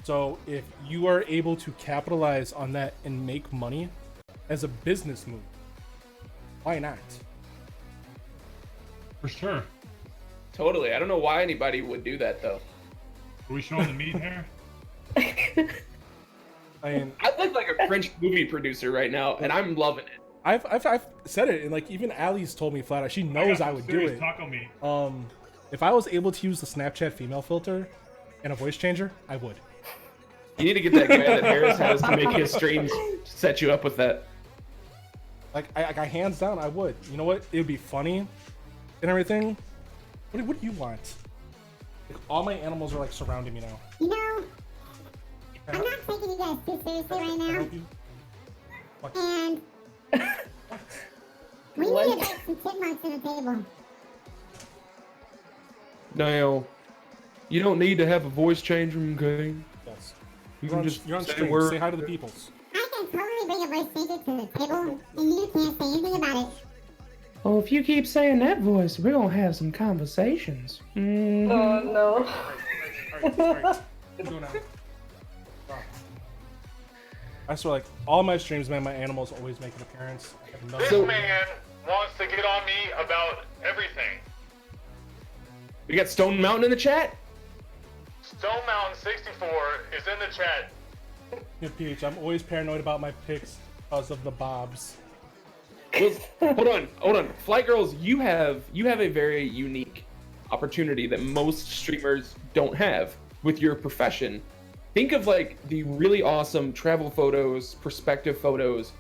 A: So if you are able to capitalize on that and make money as a business move, why not?
D: For sure.
C: Totally. I don't know why anybody would do that though.
D: Are we showing the meat here?
A: I mean,
C: I look like a French movie producer right now, and I'm loving it.
A: I've said it, and like even Allie's told me flat out, she knows I would do it.
D: Taco meat.
A: If I was able to use the Snapchat female filter and a voice changer, I would.
C: You need to get that guy that Harris has to make his streams set you up with that.
A: Like I hands down, I would. You know what? It would be funny and everything. What do you want? Like, all my animals are like surrounding me now.
G: You know, I'm not taking you guys too seriously right now.
A: Help you? What?
G: And we need to put some chipmunks on the table.
C: Now, you don't need to have a voice changer, okay?
A: Yes.
C: You
A: You're
C: can just
A: on
C: say
A: stream.
C: word.
A: Say hi to the peoples.
G: I can totally bring a voice changer to the table, and you can't say anything about it.
C: Oh, if you keep saying that voice, we're gonna have some conversations. Mm-hmm.
B: Oh no.
A: Alright. Let's go now. I swear, like, all my streams, man, my animals always make an appearance. I have no-
C: So-
H: Man wants to get on me about everything.
C: We got Stone Mountain in the chat.
H: Stone Mountain 64 is in the chat.
A: Yeah, Peach, I'm always paranoid about my picks because of the bobs.
C: Well, hold on. Flight Girls, you have a very unique opportunity that most streamers don't have with your profession. Think of like the really awesome travel photos, perspective photos.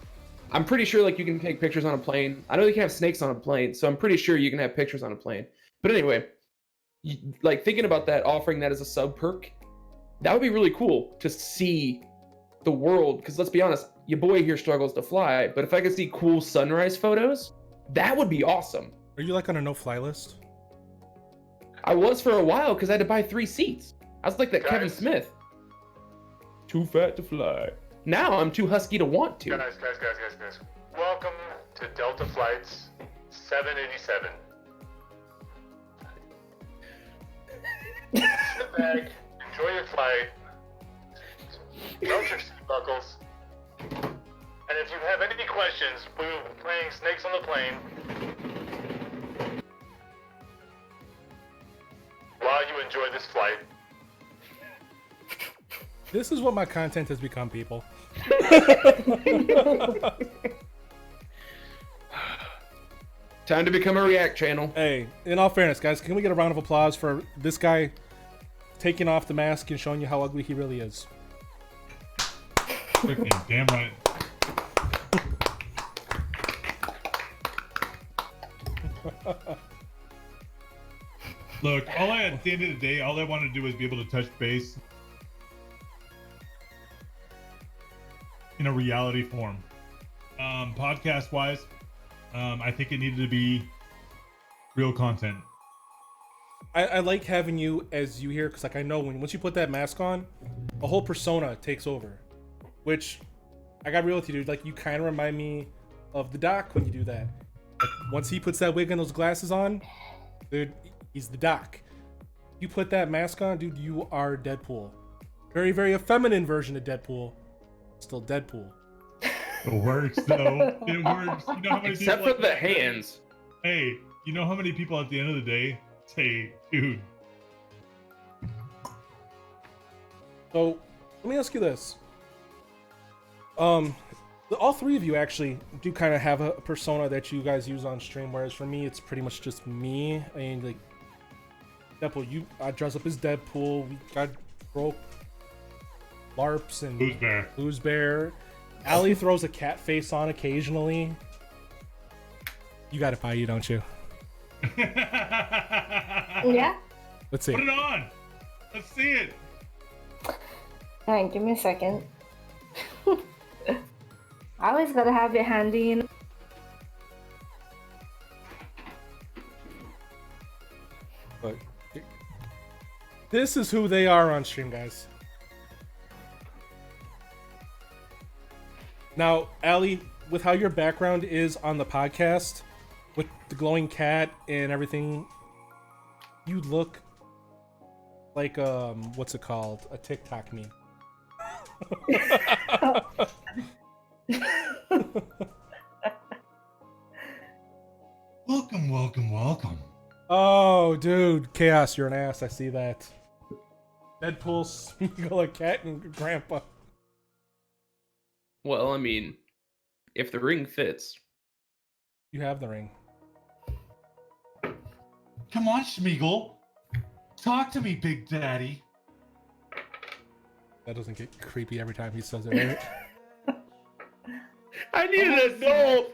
C: I'm pretty sure like you can take pictures on a plane. I know you can have snakes on a plane, so I'm pretty sure you can have pictures on a plane. But anyway, like thinking about that, offering that as a sub perk, that would be really cool to see the world. Because let's be honest, your boy here struggles to fly, but if I could see cool sunrise photos, that would be awesome.
A: Are you like on a no-fly list?
C: I was for a while because I had to buy 3 seats. I was like that Kevin
H: Guys.
C: Smith. Too fat to fly. Now I'm too husky to want to.
H: Guys. Welcome to Delta Flights 787. Sit back, enjoy your flight. Belt your seat buckles. And if you have any questions, we will be playing Snakes on the Plane while you enjoy this flight.
A: This is what my content has become, people.
C: Time to become a React channel.
A: Hey, in all fairness, guys, can we get a round of applause for this guy taking off the mask and showing you how ugly he really is?
D: Freaking damn right. Look, at the end of the day, all I want to do is be able to touch base in a reality form. Podcast wise, I think it needed to be real content.
A: I like having you as you here because, like, I know once you put that mask on, a whole persona takes over. Which, I got real with you, dude. Like, you kind of remind me of the Doc when you do that. Like, once he puts that wig and those glasses on, dude, he's the Doc. You put that mask on, dude, you are Deadpool. Very, very effeminate version of Deadpool. Still Deadpool.
D: It works, though. It works. You know how many
C: Except
D: people
C: for the hands.
D: Hey, you know how many people at the end of the day say, dude.
A: So, let me ask you this. All three of you actually do kind of have a persona that you guys use on stream, whereas for me, it's pretty much just me. I mean, like, Deadpool, I dress up as Deadpool. We got broke LARPs and Blues Bear. Allie throws a cat face on occasionally. You got it by you, don't you?
B: Yeah.
A: Let's see.
D: Put it on. Let's see it.
B: Alright, give me a second. I always gotta have it handy, you know?
A: But this is who they are on stream, guys. Now, Allie, with how your background is on the podcast, with the glowing cat and everything, you look like what's it called? A TikTok meme.
D: Welcome.
A: Oh, dude, Chaos, you're an ass. I see that. Deadpool, Smeagol, a cat, and Grandpa.
C: Well, I mean, if the ring fits.
A: You have the ring.
D: Come on, Smeagol. Talk to me, Big Daddy.
A: That doesn't get creepy every time he says it, right?
C: I need an adult.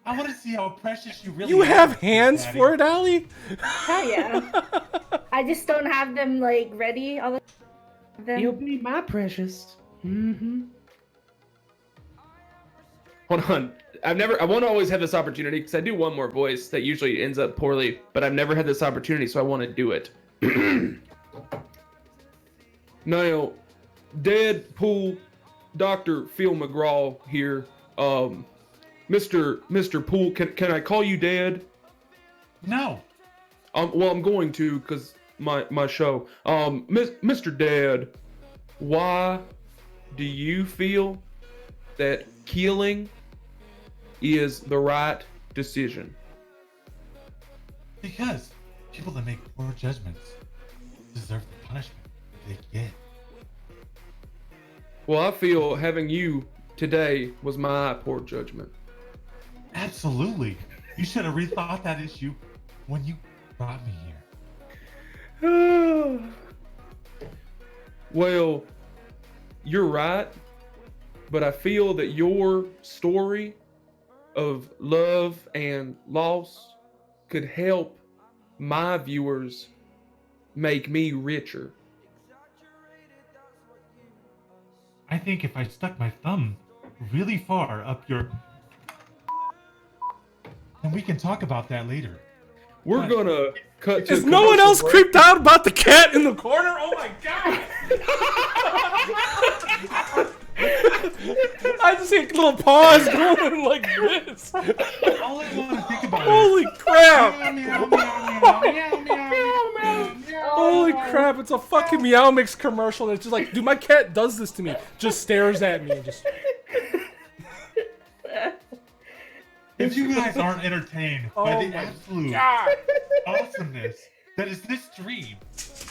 D: I want to see how precious you really
A: You
D: are,
A: have
D: Big
A: hands
D: Daddy.
A: for it, Allie?
B: Hell yeah. I just don't have them, like, ready all the time.
C: You'll be my precious. Mm-hmm. Hold on. I want to always have this opportunity because I do one more voice that usually ends up poorly, but I've never had this opportunity, so I want to do it. Now, Deadpool, Dr. Phil McGraw here. Mr. Pool, can I call you Dad?
D: No.
C: Well, I'm going to because my show. Mr. Dad, why do you feel that killing is the right decision?
D: Because people that make poor judgments deserve the punishment that they get.
C: Well, I feel having you today was my poor judgment.
D: Absolutely. You should have rethought that issue when you brought me here.
C: Well, you're right, but I feel that your story of love and loss could help my viewers make me richer.
D: I think if I stuck my thumb really far up your... And we can talk about that later.
C: We're gonna cut to
A: Is no one else
C: commercial break.
A: creeped out about the cat in the corner? Oh my god! I just see a little paws going like this.
D: All I want to think about
A: Holy
D: is...
A: crap!
D: Meow, meow, meow, meow, meow, meow, meow.
A: Holy crap, it's a fucking Meow Mix commercial. And it's just like, dude, my cat does this to me. Just stares at me and just...
D: If you guys aren't entertained by
A: Oh
D: the
A: my
D: absolute
E: God.
D: awesomeness that is this stream,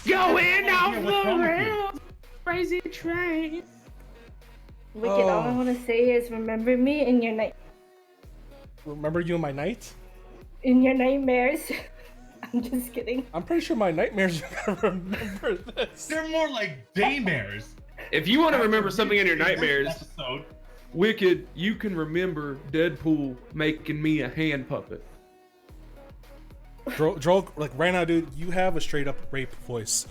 C: Going
D: off the rails,
C: crazy train.
B: Wicked, all I
A: Oh.
B: want to say is remember me in your night,
A: Remember you in my night?
B: in your nightmares. I'm just kidding.
A: I'm pretty sure my nightmares are gonna remember this.
D: they're more like daymares.
C: If you want to remember something in your
D: This
C: nightmares,
D: episode,
C: Wicked, you can remember Deadpool making me a hand puppet.
A: Joel, like right now, dude, you have a straight up rape voice.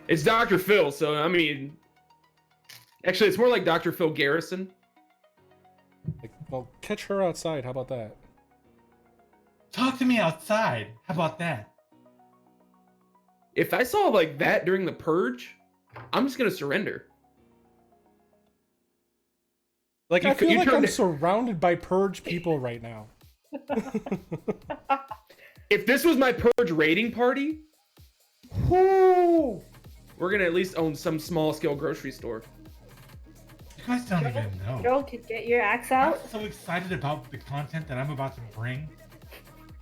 C: It's Dr. Phil, so I mean, actually, it's more like Dr. Phil Garrison.
A: Like, well, catch her outside. How about that?
D: talk to me outside. How about that?
C: If I saw like that during the purge, I'm just gonna surrender.
A: Like,
C: You
A: I feel
C: you
A: like
C: turned
A: I'm
C: it-
A: surrounded by purge people right now.
C: If this was my purge raiding party, whoo, we're gonna at least own some small scale grocery store.
D: You guys don't even know.
B: Joel, could get your axe
D: I'm
B: out.
D: so excited about the content that I'm about to bring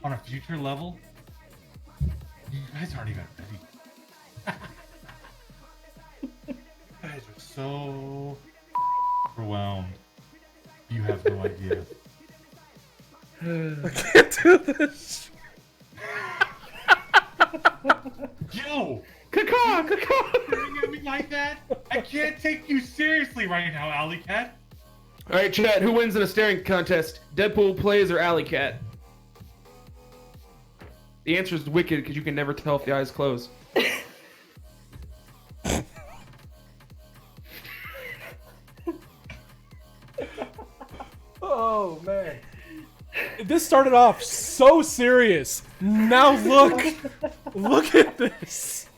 D: on a future level. You guys aren't even ready. You guys are so overwhelmed. You have no idea.
A: I can't do this.
D: Yo!
C: Caw, caw.
D: Looking at me like that? I can't take you seriously right now, Alley Cat.
C: All right, chat. Who wins in a staring contest? Deadpool plays or Alley Cat? The answer is Wicked because you can never tell if the eyes close.
A: Oh man. This started off so serious. Now look at this.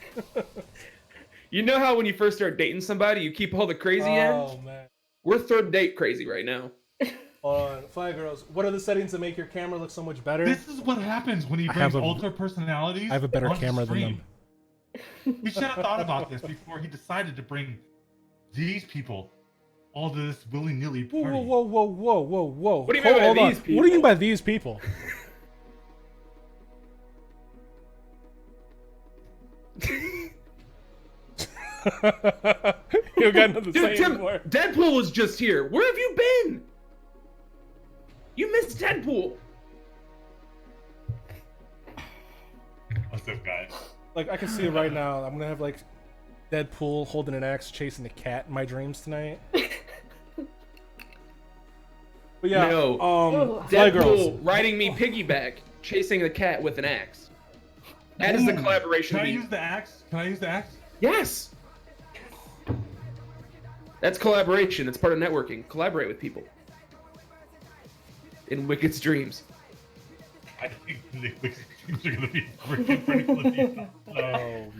C: You know how when you first start dating somebody, you keep all the crazy ends?
A: Oh man.
C: We're third date crazy right now.
A: Hold on, Fly Girls. What are the settings that make your camera look so much better?
D: This is what happens when he brings
A: have a-
D: alter personalities.
A: I have a better
D: onto
A: camera than
D: stream.
A: them.
D: We should have thought about this before he decided to bring these people all to this willy-nilly
A: Whoa,
D: party.
A: whoa, whoa, whoa, whoa, whoa.
C: What do you mean by
A: Hold on.
C: these people?
A: What do you mean by these people? You got nothing to
C: Dude,
A: say
C: Tim,
A: anymore.
C: Deadpool was just here. Where have you been? You missed Deadpool.
D: What's up, guys?
A: Like, I can see it right now. I'm gonna have like Deadpool holding an axe chasing a cat in my dreams tonight. But yeah,
C: No.
A: Fly Girls.
C: Deadpool riding me piggyback, chasing the cat with an axe. That is the
D: Ooh,
C: collaboration.
D: Can I
C: we-
D: use the axe? Can I use the axe?
C: Yes. That's collaboration. It's part of networking. Collaborate with people. In Wicked's dreams.
D: I think the things are gonna be freaking pretty
A: Oh,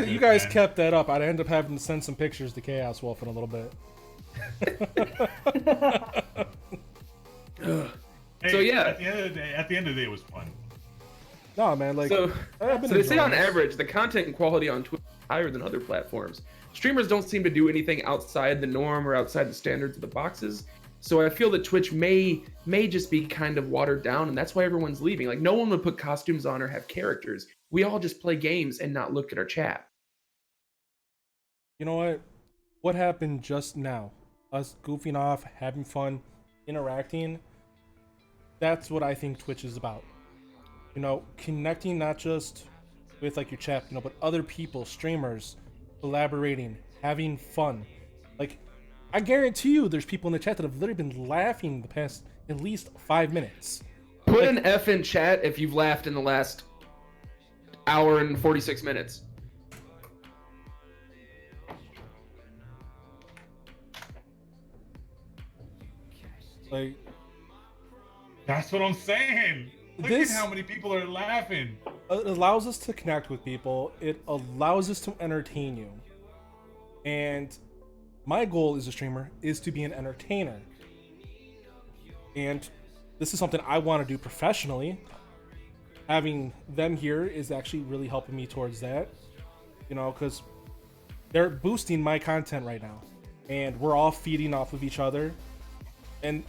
A: you guys
D: man.
A: kept that up. I'd end up having to send some pictures to Chaos Wolf in a little bit.
D: Hey,
C: So, yeah.
D: At the end of the day, it was fun.
A: No, man, like
C: So,
A: I've been
C: so they say
A: enjoying
C: on
A: this.
C: average, the content and quality on Twitch is higher than other platforms. Streamers don't seem to do anything outside the norm or outside the standards of the boxes. So I feel that Twitch may just be kind of watered down, and that's why everyone's leaving. Like, no one would put costumes on or have characters. We all just play games and not look at our chat.
A: You know what? What happened just now? Us goofing off, having fun, interacting. That's what I think Twitch is about. You know, connecting not just with like your chat, you know, but other people, streamers, collaborating, having fun. Like, I guarantee you there's people in the chat that have literally been laughing the past at least 5 minutes.
C: Put an F in chat if you've laughed in the last hour and 46 minutes.
A: Like,
D: That's what I'm saying. Look
A: This-
D: at how many people are laughing.
A: it allows us to connect with people. It allows us to entertain you. And my goal as a streamer is to be an entertainer. And this is something I want to do professionally. Having them here is actually really helping me towards that. You know, because they're boosting my content right now. and we're all feeding off of each other. And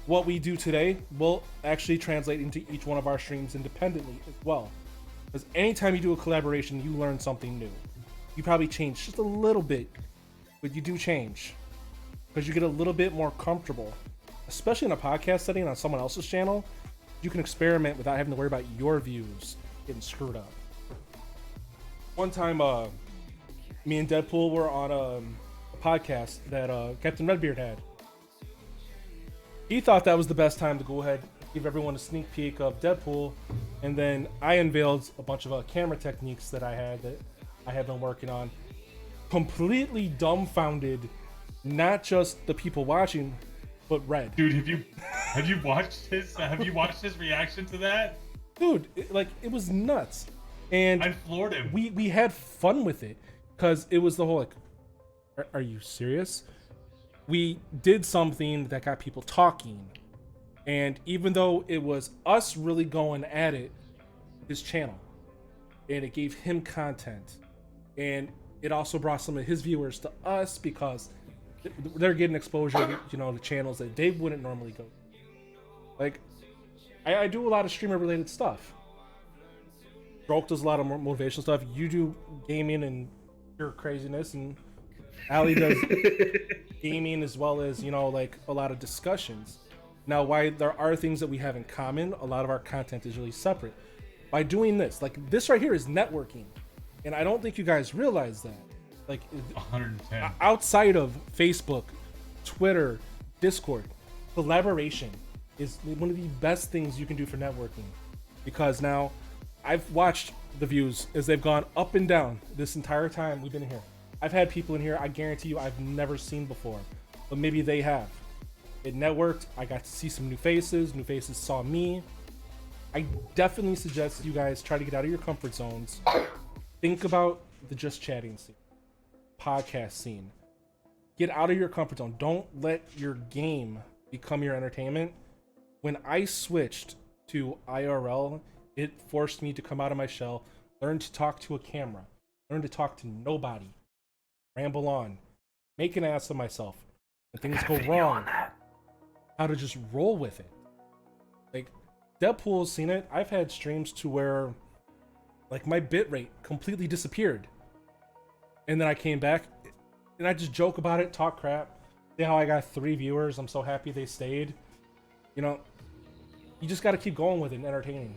A: what we do today will actually translate into each one of our streams independently as well. Because anytime you do a collaboration, you learn something new. You probably change just a little bit, but you do change. Because you get a little bit more comfortable. Especially in a podcast setting on someone else's channel, you can experiment without having to worry about your views getting screwed up. One time, me and Deadpool were on a podcast that Captain Redbeard had. He thought that was the best time to go ahead and give everyone a sneak peek of Deadpool, and then I unveiled a bunch of camera techniques that I had been working on. Completely dumbfounded, not just the people watching, but Red.
D: Dude, have you watched his reaction to that?
A: Dude, it was nuts, and
D: I floored him.
A: We had fun with it because it was the whole like, are you serious? We did something that got people talking, and even though it was us really going at it, his channel, and it gave him content, and it also brought some of his viewers to us because they're getting exposure to, to channels that they wouldn't normally go to. Like, I do a lot of streamer related stuff. Stroke does a lot of motivational stuff. You do gaming and your craziness, and Ali does gaming as well as, like a lot of discussions. Now, why there are things that we have in common, a lot of our content is really separate. By doing this, like this right here is networking. And I don't think you guys realize that. Like
D: 110.
A: Outside of Facebook, Twitter, Discord, collaboration is one of the best things you can do for networking. Because now I've watched the views as they've gone up and down this entire time we've been here. I've had people in here I guarantee you I've never seen before, but maybe they have. It networked. I got to see some new faces saw me. I definitely suggest you guys try to get out of your comfort zones. Think about the just chatting scene, podcast scene. Get out of your comfort zone. Don't let your game become your entertainment. When I switched to IRL, it forced me to come out of my shell, learn to talk to a camera, learn to talk to nobody, ramble on, make an ass of myself. When things go wrong, how to just roll with it. Like, Deadpool's seen it. I've had streams to where like my bitrate completely disappeared, and then I came back and I just joke about it, talk crap, say how I got 3 viewers, I'm so happy they stayed. You just got to keep going with it and entertaining.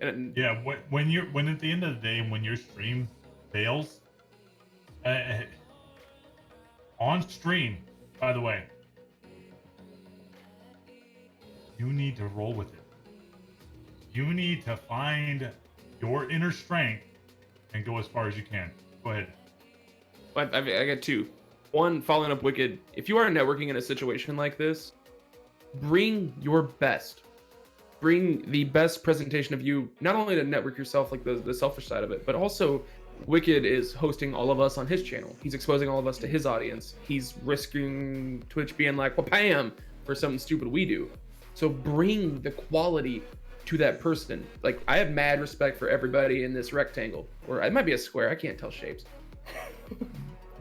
D: Yeah, when at the end of the day, when your stream fails, on stream, by the way, you need to roll with it. You need to find your inner strength and go as far as you can. Go ahead.
C: I got 2. One, following up Wicked. If you are networking in a situation like this, bring your best. Bring the best presentation of you, not only to network yourself, like the selfish side of it, but also Wicked is hosting all of us on his channel. He's exposing all of us to his audience. He's risking Twitch being like, well, pay him for something stupid we do. So bring the quality to that person. Like, I have mad respect for everybody in this rectangle, or it might be a square, I can't tell shapes.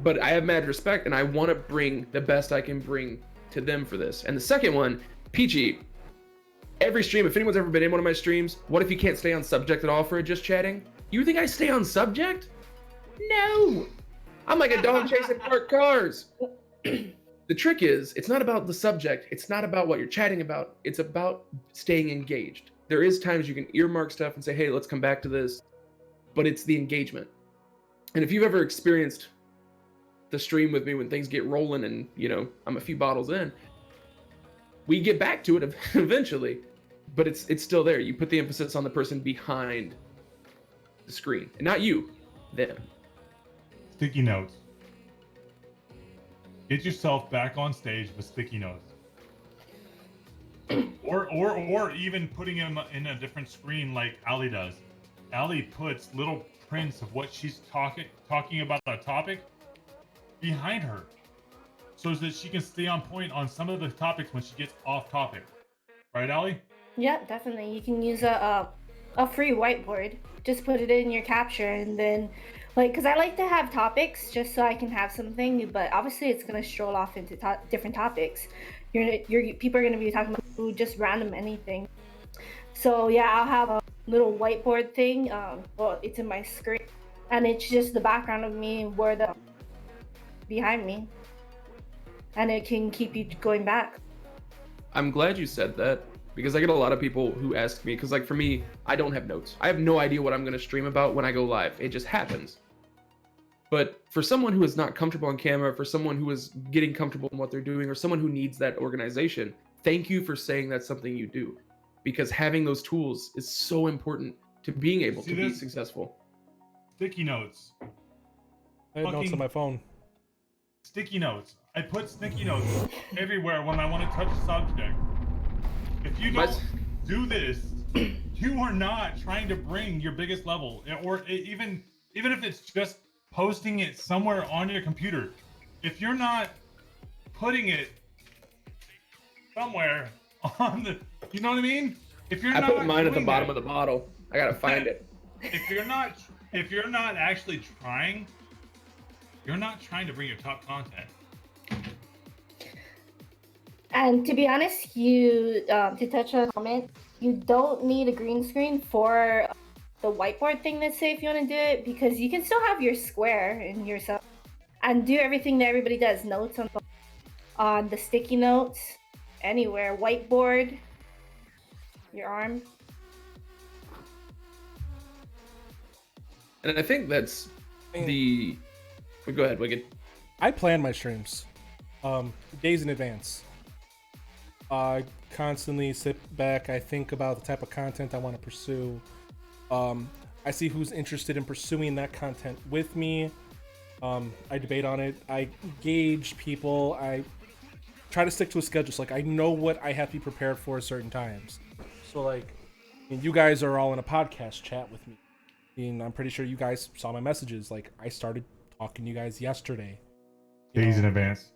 C: But I have mad respect, and I want to bring the best I can bring to them for this. And the second one, Peachy, every stream, if anyone's ever been in one of my streams, what if you can't stay on subject at all for just chatting? You think I stay on subject? No! I'm like a dog chasing parked cars. The trick is, it's not about the subject. It's not about what you're chatting about. It's about staying engaged. There is times you can earmark stuff and say, hey, let's come back to this. But it's the engagement. And if you've ever experienced the stream with me when things get rolling and, I'm a few bottles in, we get back to it eventually. But it's still there. You put the emphasis on the person behind the screen. And not you, them.
D: Sticky notes. Get yourself back on stage with sticky notes. or even putting them in a different screen like Ali does. Ali puts little prints of what she's talking about the topic behind her, so that she can stay on point on some of the topics when she gets off topic. Right, Ali?
B: Yeah, definitely. You can use a free whiteboard. Just put it in your capture, and then Like, because I like to have topics just so I can have something, but obviously it's gonna stroll off into different topics. People are gonna be talking about just random anything. So yeah, I'll have a little whiteboard thing. Well, it's in my screen, and it's just the background of me where the behind me, and it can keep you going back.
C: I'm glad you said that because I get a lot of people who ask me, because like for me, I don't have notes. I have no idea what I'm going to stream about when I go live. It just happens. But for someone who is not comfortable on camera, for someone who is getting comfortable in what they're doing, or someone who needs that organization, thank you for saying that's something you do, because having those tools is so important to being able to be successful.
D: Sticky notes.
A: I had notes on my phone.
D: Sticky notes. I put sticky notes everywhere when I want to touch a subject. If you don't do this, you are not trying to bring your biggest level, or even if it's just posting it somewhere on your computer. If you're not putting it somewhere on the, you know what I mean? If you're
C: I
D: not
C: put mine at the
D: doing
C: bottom
D: that,
C: of the bottle. I gotta find it.
D: If you're not actually trying, you're not trying to bring your top content.
B: And to be honest, you to touch on a comment, you don't need a green screen for the whiteboard thing. Let's say if you want to do it, because you can still have your square and yourself and do everything that everybody does. Notes on the sticky notes, anywhere, whiteboard, your arm.
C: And I think that's the. Go ahead, Wicked.
A: I plan my streams days in advance. I constantly sit back. I think about the type of content I want to pursue. I see who's interested in pursuing that content with me. I debate on it. I gauge people. I try to stick to a schedule. So, like, I know what I have to be prepared for at certain times. So, like, I mean, you guys are all in a podcast chat with me. And I'm pretty sure you guys saw my messages. Like, I started talking to you guys yesterday.
D: Days in advance.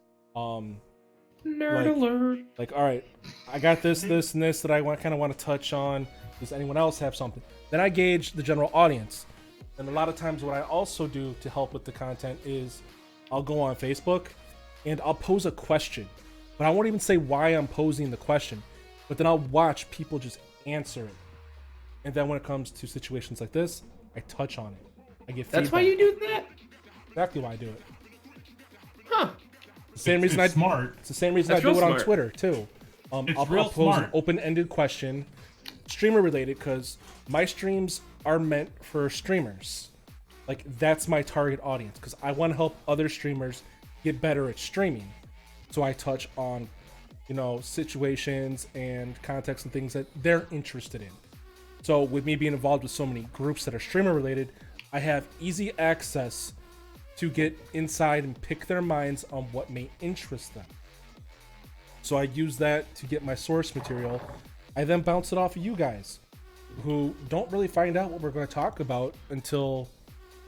C: Nerd alert.
A: Like, all right, I got this, and this that I kind of want to touch on. Does anyone else have something? Then I gauge the general audience. And a lot of times what I also do to help with the content is I'll go on Facebook and I'll pose a question. But I won't even say why I'm posing the question. But then I'll watch people just answer it. And then when it comes to situations like this, I touch on it. I get feedback.
C: That's why you do that?
A: Exactly why I do it.
C: Huh.
A: The same reason
D: it's smart.
A: It's the same reason
C: That's
A: I do it
C: real
A: on
C: smart.
A: Twitter too. I'll pose
D: smart.
A: an open-ended question, streamer related, because my streams are meant for streamers. Like, that's my target audience, because I want to help other streamers get better at streaming. So I touch on, you know, situations and context and things that they're interested in. So with me being involved with so many groups that are streamer related, I have easy access to get inside and pick their minds on what may interest them. So I use that to get my source material. I then bounce it off of you guys, who don't really find out what we're going to talk about until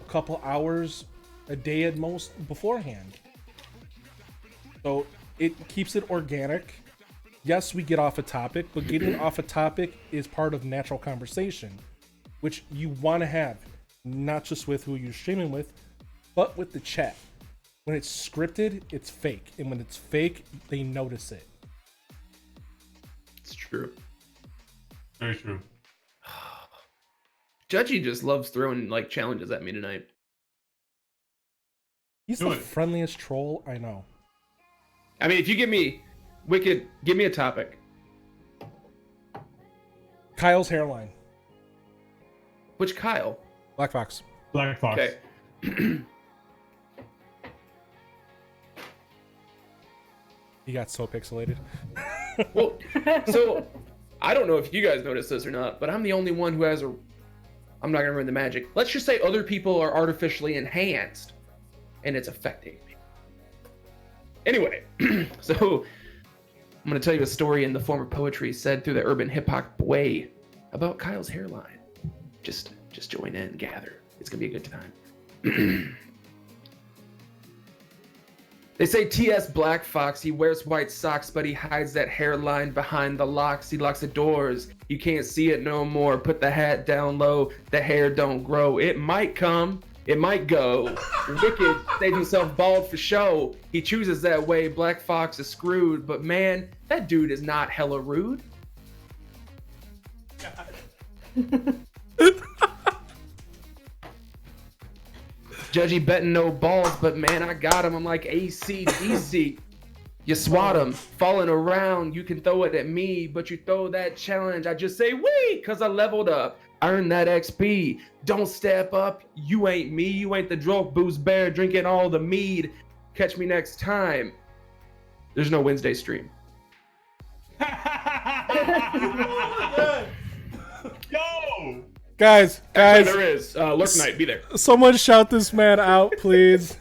A: a couple hours, a day at most beforehand. So it keeps it organic. Yes, we get off a topic, but getting off a topic is part of natural conversation, which you want to have, not just with who you're streaming with, but with the chat. When it's scripted, it's fake. And when it's fake, they notice it.
C: It's true.
D: Very true.
C: Judgy just loves throwing like challenges at me tonight.
A: He's
D: Do
A: the
D: it.
A: friendliest troll I know.
C: I mean, if you give me Wicked, give me a topic.
A: Kyle's hairline.
C: Which Kyle?
A: Black Fox.
D: Black Fox.
C: Okay.
A: He got so pixelated.
C: Well, so I don't know if you guys noticed this or not, but I'm the only one who has a. I'm not gonna ruin the magic. Let's just say other people are artificially enhanced, and it's affecting me. Anyway, so I'm gonna tell you a story in the form of poetry said through the urban hip hop way about Kyle's hairline. Just join in, gather. It's gonna be a good time. They say T.S. Black Fox, he wears white socks, but he hides that hairline behind the locks. He locks the doors. You can't see it no more. Put the hat down low. The hair don't grow. It might come. It might go. Wicked stays himself bald for show. He chooses that way. Black Fox is screwed. But man, that dude is not hella rude. Judgy betting no balls, but man, I got him. I'm like AC/DC. You swat him, falling around. You can throw it at me, but you throw that challenge. I just say, wee, because I leveled up. Earn that XP. Don't step up. You ain't me. You ain't the drunk booze bear drinking all the mead. Catch me next time. There's no Wednesday stream.
D: Yo!
A: Guys,
C: Actually, there is. Lurk Night, be there.
A: someone shout this man out, please.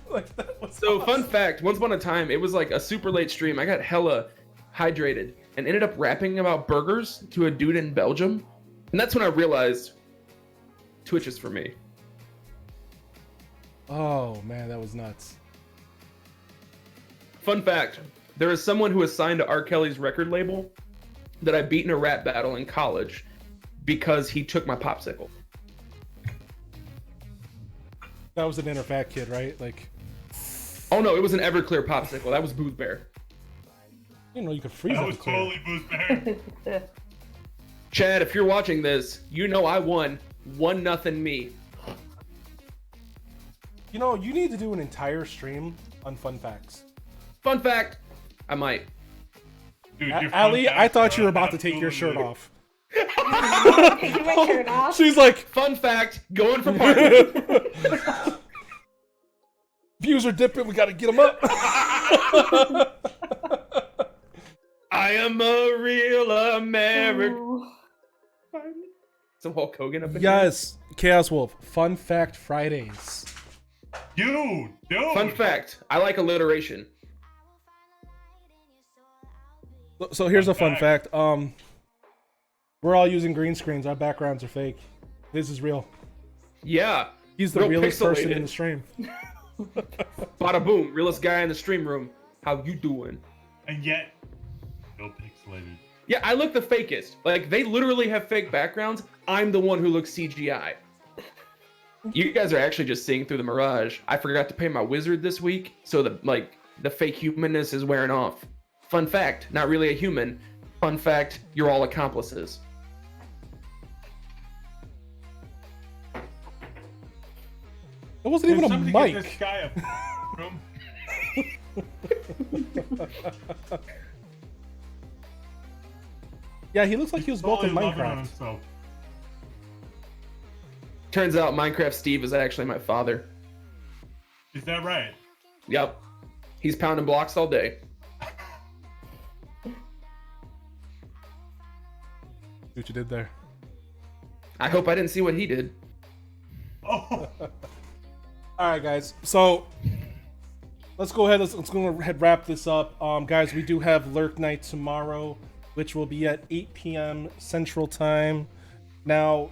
A: Like, that was
C: So,
A: awesome.
C: fun fact, once upon a time, it was like a super late stream. I got hella hydrated and ended up rapping about burgers to a dude in Belgium. And that's when I realized Twitch is for me.
A: Oh man, that was nuts.
C: Fun fact, there is someone who is signed to R. Kelly's record label that I beat in a rap battle in college because he took my popsicle.
A: That was an inner fat kid, right? Like,
C: Oh no, it was an Everclear popsicle. That was Booth Bear.
A: you know, you could freeze
D: That
A: it.
D: was totally Booth Bear.
C: Chad, if you're watching this, you know I won. 1-0 me.
A: You know, you need to do an entire stream on fun facts.
C: Fun fact, I might.
D: Dude, your fun
A: Ali, I
D: facts
A: thought you
D: are
A: were about to take your shirt
D: absolutely-
A: off.
B: Taking my shirt off.
A: She's like,
C: Fun fact, going for partner.
A: views are dipping, we gotta get them up.
C: I am a real American.
B: Ooh.
C: Some Hulk Hogan up in here.
A: Yes, Chaos Wolf, Fun Fact Fridays.
D: Dude.
C: Fun fact, I like alliteration.
A: So here's a
D: Fun
A: fun fact. We're all using green screens. Our backgrounds are fake. This is real.
C: Yeah.
A: He's the
C: Real
A: realest person
C: pixelated.
A: in the stream.
C: Bada boom, realest guy in the stream room. How you doing?
D: And yet, still pixelated.
C: Yeah, I look the fakest. Like, they literally have fake backgrounds. I'm the one who looks CGI. You guys are actually just seeing through the mirage. I forgot to pay my wizard this week, so the fake humanness is wearing off. Fun fact, not really a human. Fun fact, you're all accomplices.
A: It wasn't even a
D: Somebody get
A: mic.
D: this guy a room.
A: Yeah, he looks like he was built in
D: Totally loving on
A: Minecraft.
D: himself.
C: Turns out Minecraft Steve is actually my father.
D: Is that right?
C: Yep. He's pounding blocks all day.
A: See what you did there.
C: I hope I didn't see what he did.
D: Oh,
A: All right, guys. So let's go ahead. Let's go ahead wrap this up. Guys, we do have Lurk Night tomorrow, which will be at 8 p.m. Central Time. Now,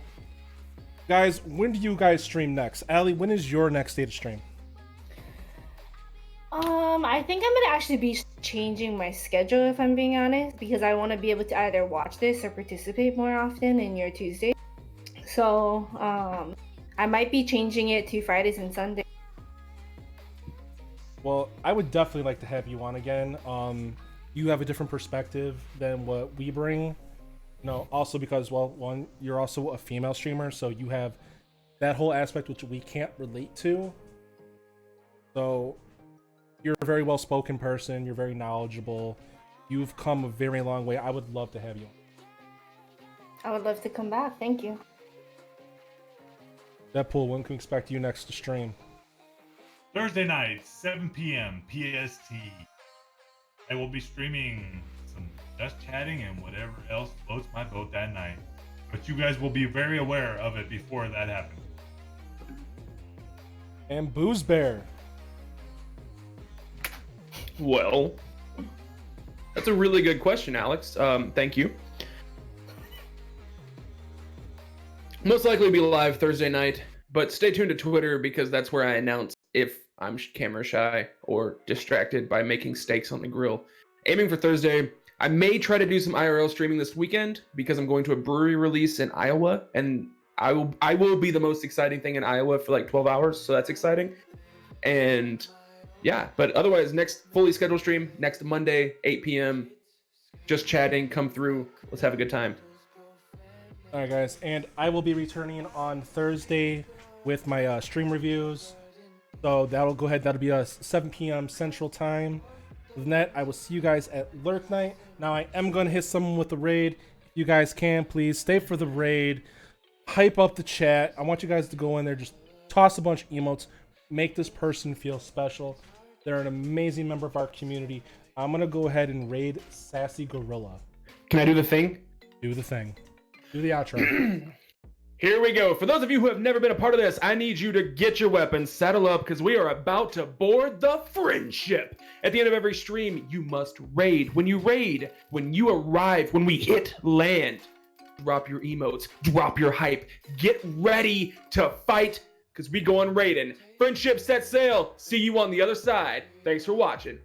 A: guys, when do you guys stream next? Ali, when is your next day to stream?
B: I think I'm gonna actually be changing my schedule if I'm being honest, because I want to be able to either watch this or participate more often in your Tuesday. So, I might be changing it to Fridays and Sundays.
A: Well, I would definitely like to have you on again. You have a different perspective than what we bring. You know, also because, well, one, you're also a female streamer, so you have that whole aspect which we can't relate to. So, you're a very well-spoken person. You're very knowledgeable. You've come a very long way. I would love to have you on.
B: I would love to come back. Thank you.
A: Deadpool, when can we expect you next to stream?
D: Thursday night, 7 p.m. PST. I will be streaming some just chatting and whatever else floats my boat that night. But you guys will be very aware of it before that happens.
A: And Booze Bear.
C: Well, that's a really good question, Alex. Thank you. Most likely be live Thursday night, but stay tuned to Twitter because that's where I announce if I'm camera shy or distracted by making steaks on the grill. Aiming for Thursday. I may try to do some IRL streaming this weekend because I'm going to a brewery release in Iowa, and I will be the most exciting thing in Iowa for like 12 hours, so that's exciting. And yeah, but otherwise, next fully scheduled stream next Monday, 8 p.m. Just chatting, come through. Let's have a good time.
A: All right, guys, and I will be returning on Thursday with my stream reviews. So that'll go ahead. That'll be 7 p.m. Central Time. With that, I will see you guys at Lurk Night. Now, I am going to hit someone with the raid. If you guys can, please stay for the raid. Hype up the chat. I want you guys to go in there, just toss a bunch of emotes. Make this person feel special. They're an amazing member of our community. I'm going to go ahead and raid Sassy Gorilla.
C: Can I do the thing?
A: Do the thing. Do the outro.
C: Here we go. For those of you who have never been a part of this, I need you to get your weapons, saddle up, because we are about to board the Friendship. At the end of every stream, you must raid. When you raid, when you arrive, when we hit land, drop your emotes, drop your hype. Get ready to fight, because we go on raiding. Friendship set sail. See you on the other side. Thanks for watching.